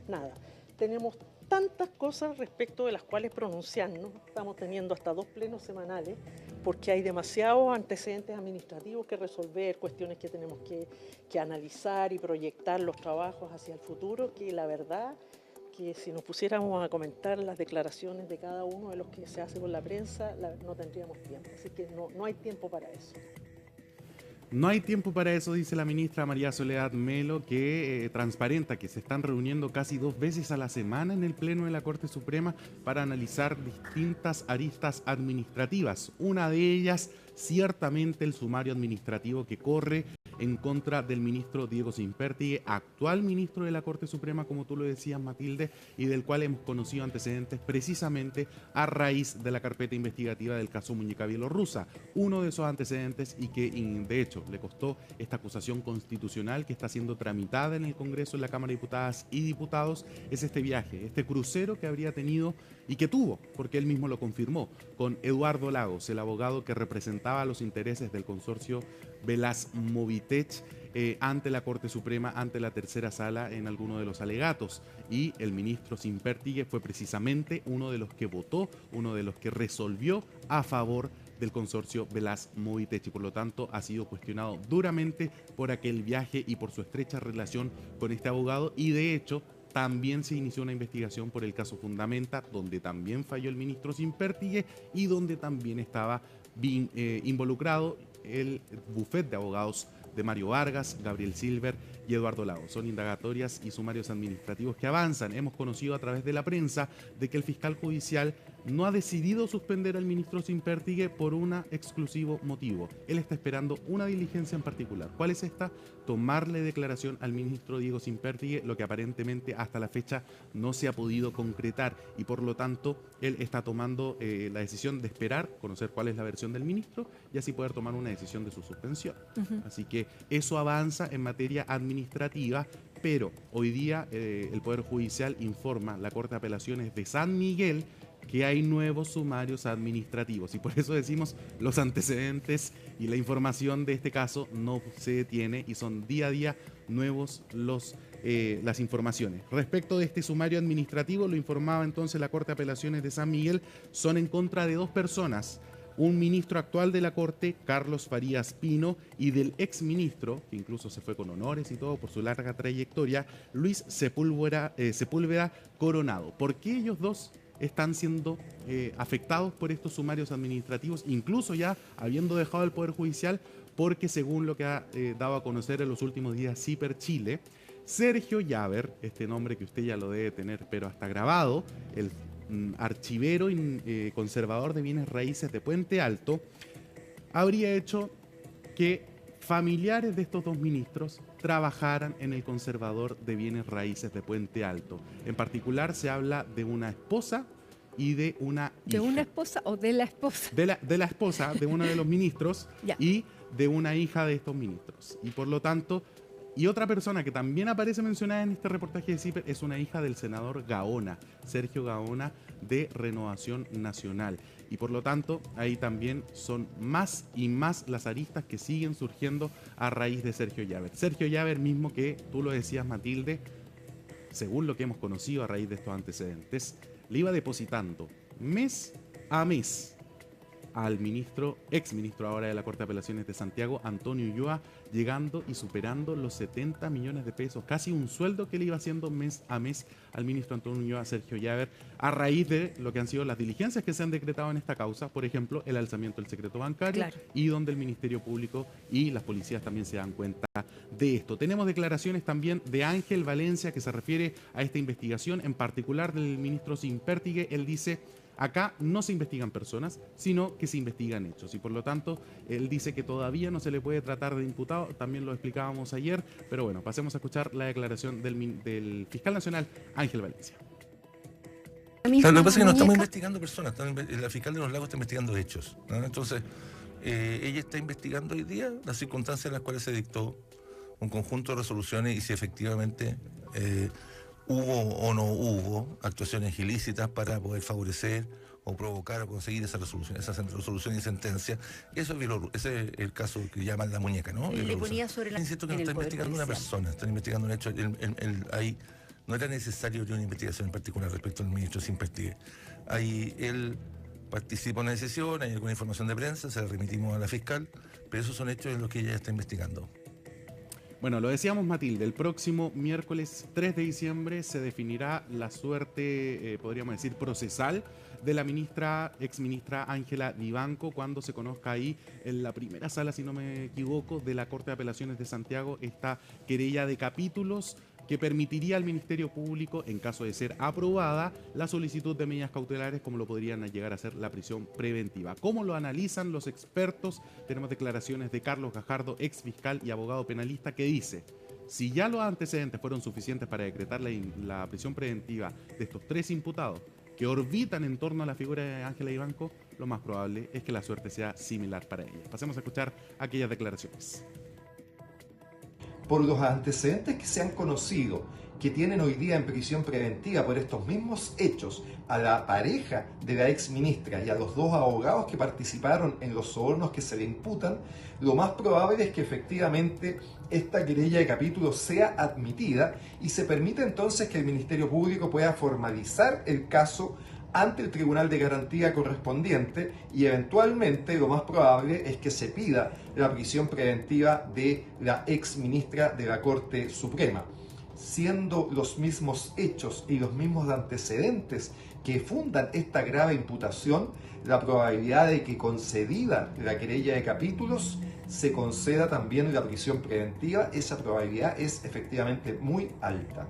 [SPEAKER 19] nada. Tenemos tantas cosas respecto de las cuales pronunciarnos. Estamos teniendo hasta 2 plenos semanales porque hay demasiados antecedentes administrativos que resolver, cuestiones que tenemos que analizar y proyectar los trabajos hacia el futuro, que la verdad que si nos pusiéramos a comentar las declaraciones de cada uno de los que se hace con la prensa, no tendríamos tiempo. Así que no hay tiempo para eso.
[SPEAKER 18] No hay tiempo para eso, dice la ministra María Soledad Melo, que transparenta que se están reuniendo casi 2 veces a la semana en el Pleno de la Corte Suprema para analizar distintas aristas administrativas. Una de ellas, ciertamente, el sumario administrativo que corre en contra del ministro Diego Sympertigue, actual ministro de la Corte Suprema, como tú lo decías, Matilde, y del cual hemos conocido antecedentes precisamente a raíz de la carpeta investigativa del caso Muñeca Bielorrusa. Uno de esos antecedentes y que, de hecho, le costó esta acusación constitucional que está siendo tramitada en el Congreso, en la Cámara de Diputadas y Diputados, es este viaje, este crucero que habría tenido y que tuvo, porque él mismo lo confirmó, con Eduardo Lagos, el abogado que representaba los intereses del consorcio Velas Movitech ante la Corte Suprema, ante la tercera sala en alguno de los alegatos. Y el ministro Sympertigue fue precisamente uno de los que votó, uno de los que resolvió a favor del consorcio Velas Movitech y por lo tanto ha sido cuestionado duramente por aquel viaje y por su estrecha relación con este abogado, y de hecho también se inició una investigación por el caso Fundamenta, donde también falló el ministro Sympertigue y donde también estaba involucrado el bufete de abogados de Mario Vargas, Gabriel Silver y Eduardo Lagos. Son indagatorias y sumarios administrativos que avanzan. Hemos conocido a través de la prensa de que el fiscal judicial no ha decidido suspender al ministro Sympertigue por un exclusivo motivo. Él está esperando una diligencia en particular. ¿Cuál es esta? Tomarle declaración al ministro Diego Sympertigue, lo que aparentemente hasta la fecha no se ha podido concretar y por lo tanto él está tomando la decisión de esperar, conocer cuál es la versión del ministro y así poder tomar una decisión de su suspensión. Así que eso avanza en materia administrativa, pero hoy día el Poder Judicial informa, la Corte de Apelaciones de San Miguel, que hay nuevos sumarios administrativos y por eso decimos los antecedentes y la información de este caso no se detiene y son día a día nuevos las informaciones. Respecto de este sumario administrativo, lo informaba entonces la Corte de Apelaciones de San Miguel, son en contra de 2 personas, un ministro actual de la Corte, Carlos Farías Pino, y del exministro, que incluso se fue con honores y todo por su larga trayectoria, Luis Sepúlveda Coronado. ¿Por qué ellos dos están siendo afectados por estos sumarios administrativos, incluso ya habiendo dejado el Poder Judicial? Porque según lo que ha dado a conocer en los últimos días Ciper Chile, Sergio Llaver, este nombre que usted ya lo debe tener pero hasta grabado, el archivero y conservador de bienes raíces de Puente Alto, habría hecho que familiares de estos 2 ministros trabajaran en el conservador de bienes raíces de Puente Alto. En particular se habla de una esposa y de una hija.
[SPEAKER 1] ¿De una esposa o de la esposa?
[SPEAKER 18] De la esposa de uno de los ministros y de una hija de estos ministros. Y por lo tanto, y otra persona que también aparece mencionada en este reportaje de CIPER es una hija del senador Gaona, Sergio Gaona, de Renovación Nacional. Y por lo tanto, ahí también son más y más las aristas que siguen surgiendo a raíz de Sergio Llaver. Sergio Llaver mismo que, tú lo decías, Matilde, según lo que hemos conocido a raíz de estos antecedentes, le iba depositando mes a mes al exministro ahora de la Corte de Apelaciones de Santiago, Antonio Ulloa, llegando y superando los 70 millones de pesos, casi un sueldo que le iba haciendo mes a mes al ministro Antonio Ulloa, Sergio Llaver, a raíz de lo que han sido las diligencias que se han decretado en esta causa, por ejemplo, el alzamiento del secreto bancario, y donde el Ministerio Público y las policías también se dan cuenta de esto. Tenemos declaraciones también de Ángel Valencia que se refiere a esta investigación, en particular del ministro Sympertigue. Él dice: acá no se investigan personas, sino que se investigan hechos. Y por lo tanto, él dice que todavía no se le puede tratar de imputado. También lo explicábamos ayer. Pero bueno, pasemos a escuchar la declaración del fiscal nacional, Ángel Valencia.
[SPEAKER 20] misma lo que pasa es que no estamos investigando personas, la fiscal de Los Lagos está investigando hechos, ¿no? Entonces, ella está investigando hoy día las circunstancias en las cuales se dictó un conjunto de resoluciones y si efectivamente hubo o no hubo actuaciones ilícitas para poder favorecer o provocar o conseguir esa resolución y sentencia. Eso es Bielorrusia, ese es el caso que llaman la muñeca, ¿no?
[SPEAKER 21] Le ponía sobre la...
[SPEAKER 20] Insisto que no está investigando una persona, están investigando un hecho. Ahí no era necesario una investigación en particular respecto al ministro Simpertigue. Ahí él participa en una decisión, hay alguna información de prensa, se la remitimos a la fiscal, pero esos son hechos en los que ella está investigando.
[SPEAKER 18] Bueno, lo decíamos, Matilde, el próximo miércoles 3 de diciembre se definirá la suerte, podríamos decir, procesal de la exministra Ángela Vivanco cuando se conozca ahí en la primera sala, si no me equivoco, de la Corte de Apelaciones de Santiago, esta querella de capítulos que permitiría al Ministerio Público, en caso de ser aprobada, la solicitud de medidas cautelares como lo podrían llegar a ser la prisión preventiva. ¿Cómo lo analizan los expertos? Tenemos declaraciones de Carlos Gajardo, ex fiscal y abogado penalista, que dice: si ya los antecedentes fueron suficientes para decretar la prisión preventiva de estos 3 imputados que orbitan en torno a la figura de Ángela Vivanco, lo más probable es que la suerte sea similar para ella. Pasemos a escuchar aquellas declaraciones.
[SPEAKER 22] Por los antecedentes que se han conocido, que tienen hoy día en prisión preventiva por estos mismos hechos a la pareja de la ex ministra y a los 2 abogados que participaron en los sobornos que se le imputan, lo más probable es que efectivamente esta querella de capítulo sea admitida y se permite entonces que el Ministerio Público pueda formalizar el caso ante el Tribunal de Garantía correspondiente y eventualmente lo más probable es que se pida la prisión preventiva de la ex ministra de la Corte Suprema. Siendo los mismos hechos y los mismos antecedentes que fundan esta grave imputación, la probabilidad de que concedida la querella de capítulos se conceda también la prisión preventiva, esa probabilidad es efectivamente muy alta.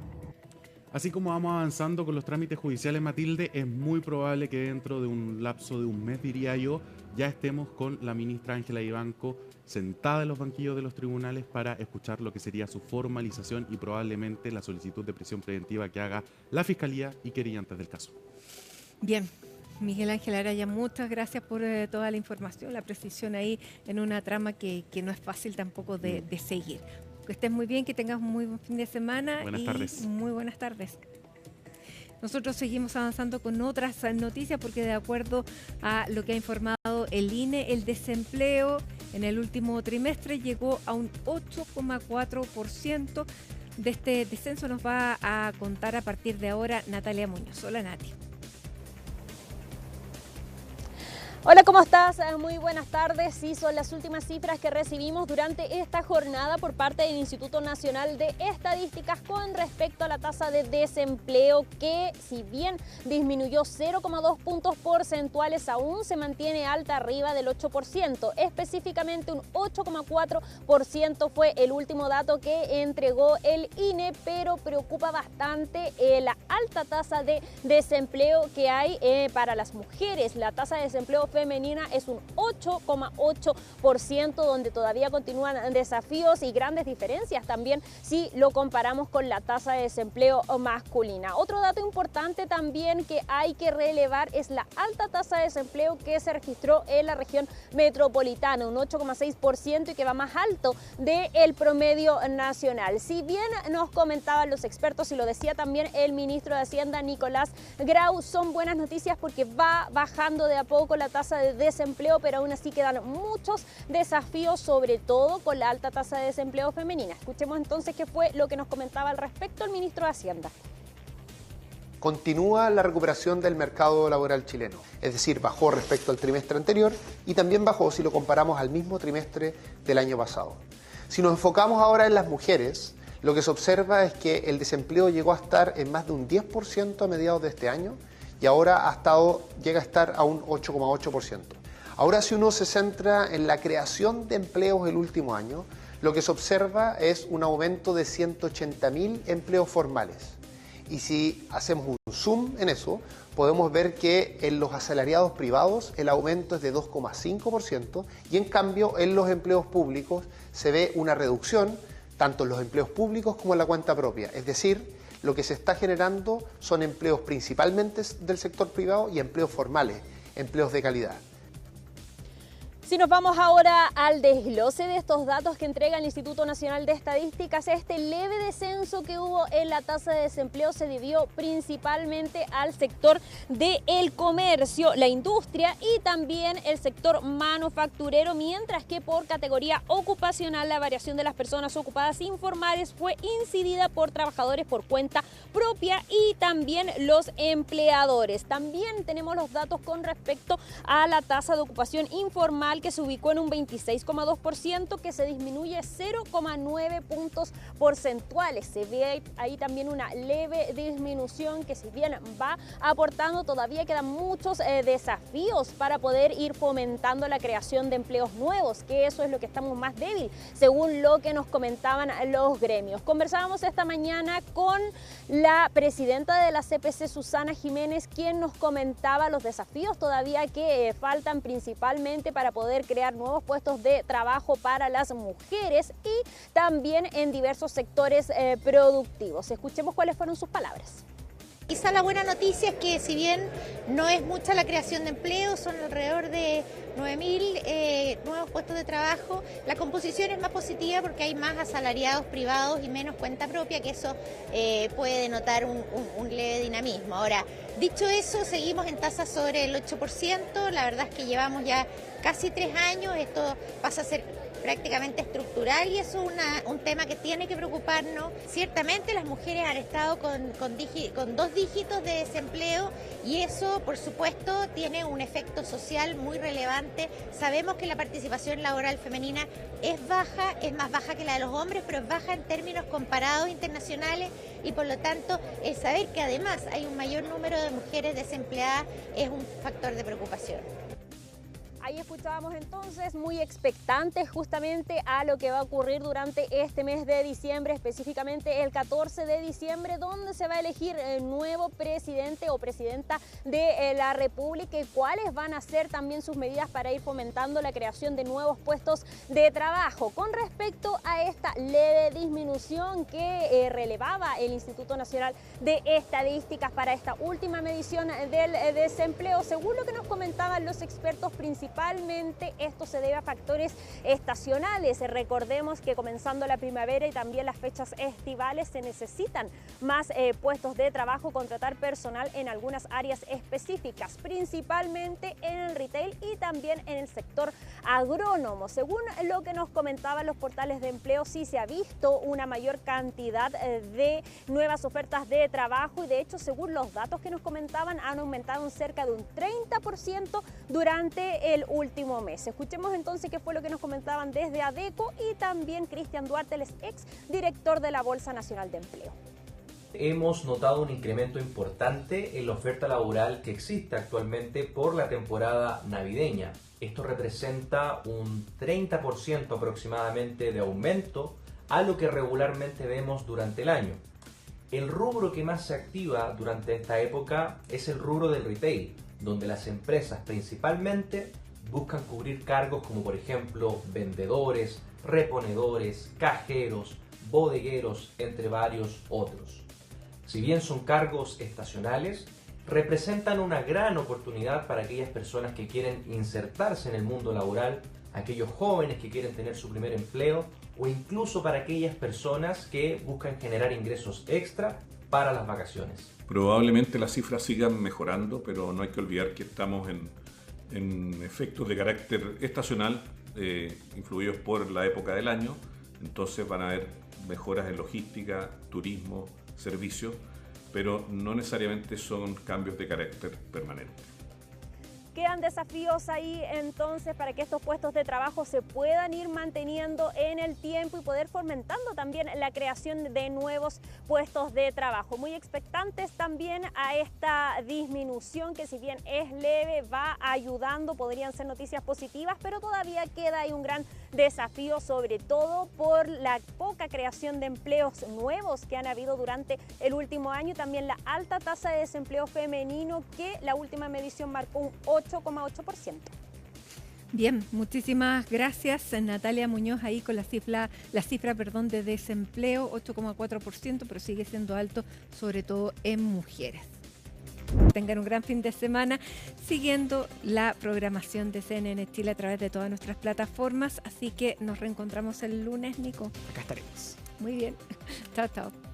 [SPEAKER 18] Así como vamos avanzando con los trámites judiciales, Matilde, es muy probable que dentro de un lapso de un mes, diría yo, ya estemos con la ministra Ángela Vivanco sentada en los banquillos de los tribunales para escuchar lo que sería su formalización y probablemente la solicitud de prisión preventiva que haga la Fiscalía y querellantes del caso.
[SPEAKER 1] Bien. Miguel Ángel Araya, muchas gracias por toda la información, la precisión ahí en una trama que no es fácil tampoco de seguir. Que estés muy bien, que tengas un muy buen fin de semana.
[SPEAKER 18] Buenas tardes.
[SPEAKER 1] Muy buenas tardes. Nosotros seguimos avanzando con otras noticias porque de acuerdo a lo que ha informado el INE, el desempleo en el último trimestre llegó a un 8,4%. De este descenso nos va a contar a partir de ahora Natalia Muñoz. Hola, Nati.
[SPEAKER 16] Hola, ¿cómo estás? Muy buenas tardes. Sí, son las últimas cifras que recibimos durante esta jornada por parte del Instituto Nacional de Estadísticas con respecto a la tasa de desempleo que, si bien disminuyó 0,2 puntos porcentuales, aún se mantiene alta arriba del 8%. Específicamente un 8,4% fue el último dato que entregó el INE, pero preocupa bastante la alta tasa de desempleo que hay para las mujeres. La tasa de desempleo femenina es un 8,8%, donde todavía continúan desafíos y grandes diferencias también si lo comparamos con la tasa de desempleo masculina. Otro dato importante también que hay que relevar es la alta tasa de desempleo que se registró en la región metropolitana, un 8,6% y que va más alto del promedio nacional. Si bien nos comentaban los expertos y lo decía también el ministro de Hacienda, Nicolás Grau, son buenas noticias porque va bajando de a poco la tasa de desempleo, pero aún así quedan muchos desafíos, sobre todo con la alta tasa de desempleo femenina. Escuchemos entonces qué fue lo que nos comentaba al respecto el ministro de Hacienda.
[SPEAKER 23] Continúa la recuperación del mercado laboral chileno, es decir, bajó respecto al trimestre anterior y también bajó si lo comparamos al mismo trimestre del año pasado. Si nos enfocamos ahora en las mujeres, lo que se observa es que el desempleo llegó a estar en más de un 10% a mediados de este año y ahora llega a estar a un 8,8%. Ahora, si uno se centra en la creación de empleos el último año, lo que se observa es un aumento de 180.000 empleos formales. Y si hacemos un zoom en eso, podemos ver que en los asalariados privados el aumento es de 2,5% y en cambio en los empleos públicos se ve una reducción tanto en los empleos públicos como en la cuenta propia. Es decir, lo que se está generando son empleos principalmente del sector privado y empleos formales, empleos de calidad.
[SPEAKER 16] Si nos vamos ahora al desglose de estos datos que entrega el Instituto Nacional de Estadísticas, este leve descenso que hubo en la tasa de desempleo se debió principalmente al sector del comercio, la industria y también el sector manufacturero, mientras que por categoría ocupacional la variación de las personas ocupadas informales fue incidida por trabajadores por cuenta propia y también los empleadores. También tenemos los datos con respecto a la tasa de ocupación informal, que se ubicó en un 26,2%, que se disminuye 0,9 puntos porcentuales. Se ve ahí también una leve disminución que, si bien va aportando, todavía quedan muchos desafíos para poder ir fomentando la creación de empleos nuevos, que eso es lo que estamos más débil, según lo que nos comentaban los gremios. Conversábamos esta mañana con la presidenta de la CPC, Susana Jiménez, quien nos comentaba los desafíos todavía que faltan, principalmente para poder crear nuevos puestos de trabajo para las mujeres y también en diversos sectores productivos. Escuchemos cuáles fueron sus palabras.
[SPEAKER 3] Quizá la buena noticia es que, si bien no es mucha la creación de empleo, son alrededor de 9.000 nuevos puestos de trabajo, la composición es más positiva porque hay más asalariados privados y menos cuenta propia, que eso puede denotar un leve dinamismo. Ahora, dicho eso, seguimos en tasas sobre el 8%, la verdad es que llevamos ya casi 3 años, esto pasa a ser prácticamente estructural y eso es un tema que tiene que preocuparnos. Ciertamente las mujeres han estado con 2 dígitos de desempleo y eso, por supuesto, tiene un efecto social muy relevante. Sabemos que la participación laboral femenina es baja, es más baja que la de los hombres, pero es baja en términos comparados internacionales y, por lo tanto, el saber que además hay un mayor número de mujeres desempleadas es un factor de preocupación.
[SPEAKER 16] Ahí escuchábamos entonces, muy expectantes justamente a lo que va a ocurrir durante este mes de diciembre, específicamente el 14 de diciembre, donde se va a elegir el nuevo presidente o presidenta de la República y cuáles van a ser también sus medidas para ir fomentando la creación de nuevos puestos de trabajo. Con respecto a esta leve disminución que relevaba el Instituto Nacional de Estadísticas para esta última medición del desempleo, según lo que nos comentaban los expertos, principalmente esto se debe a factores estacionales. Recordemos que comenzando la primavera y también las fechas estivales se necesitan más puestos de trabajo, contratar personal en algunas áreas específicas, principalmente en el retail y también en el sector agrónomo. Según lo que nos comentaban los portales de empleo, sí se ha visto una mayor cantidad de nuevas ofertas de trabajo y, de hecho, según los datos que nos comentaban, han aumentado en cerca de un 30% durante el último mes. Escuchemos entonces qué fue lo que nos comentaban desde ADECO y también Cristian Duarte, el ex director de la Bolsa Nacional de Empleo.
[SPEAKER 4] Hemos notado un incremento importante en la oferta laboral que existe actualmente por la temporada navideña. Esto representa un 30% aproximadamente de aumento a lo que regularmente vemos durante el año. El rubro que más se activa durante esta época es el rubro del retail, donde las empresas principalmente buscan cubrir cargos como, por ejemplo, vendedores, reponedores, cajeros, bodegueros, entre varios otros. Si bien son cargos estacionales, representan una gran oportunidad para aquellas personas que quieren insertarse en el mundo laboral, aquellos jóvenes que quieren tener su primer empleo o incluso para aquellas personas que buscan generar ingresos extra para las vacaciones.
[SPEAKER 21] Probablemente las cifras sigan mejorando, pero no hay que olvidar que estamos en efectos de carácter estacional, influidos por la época del año. Entonces van a haber mejoras en logística, turismo, servicios, pero no necesariamente son cambios de carácter permanente.
[SPEAKER 16] Quedan desafíos ahí entonces para que estos puestos de trabajo se puedan ir manteniendo en el tiempo y poder fomentando también la creación de nuevos puestos de trabajo. Muy expectantes también a esta disminución que, si bien es leve, va ayudando, podrían ser noticias positivas, pero todavía queda ahí un gran desafío, sobre todo por la poca creación de empleos nuevos que han habido durante el último año y también la alta tasa de desempleo femenino, que la última medición marcó un 8,8%.
[SPEAKER 1] Bien, muchísimas gracias Natalia Muñoz ahí con la cifra de desempleo, 8,4%, pero sigue siendo alto, sobre todo en mujeres. Tengan un gran fin de semana siguiendo la programación de CNN Chile a través de todas nuestras plataformas, así que nos reencontramos el lunes, Nico.
[SPEAKER 5] Acá estaremos.
[SPEAKER 1] Muy bien, chao, chao.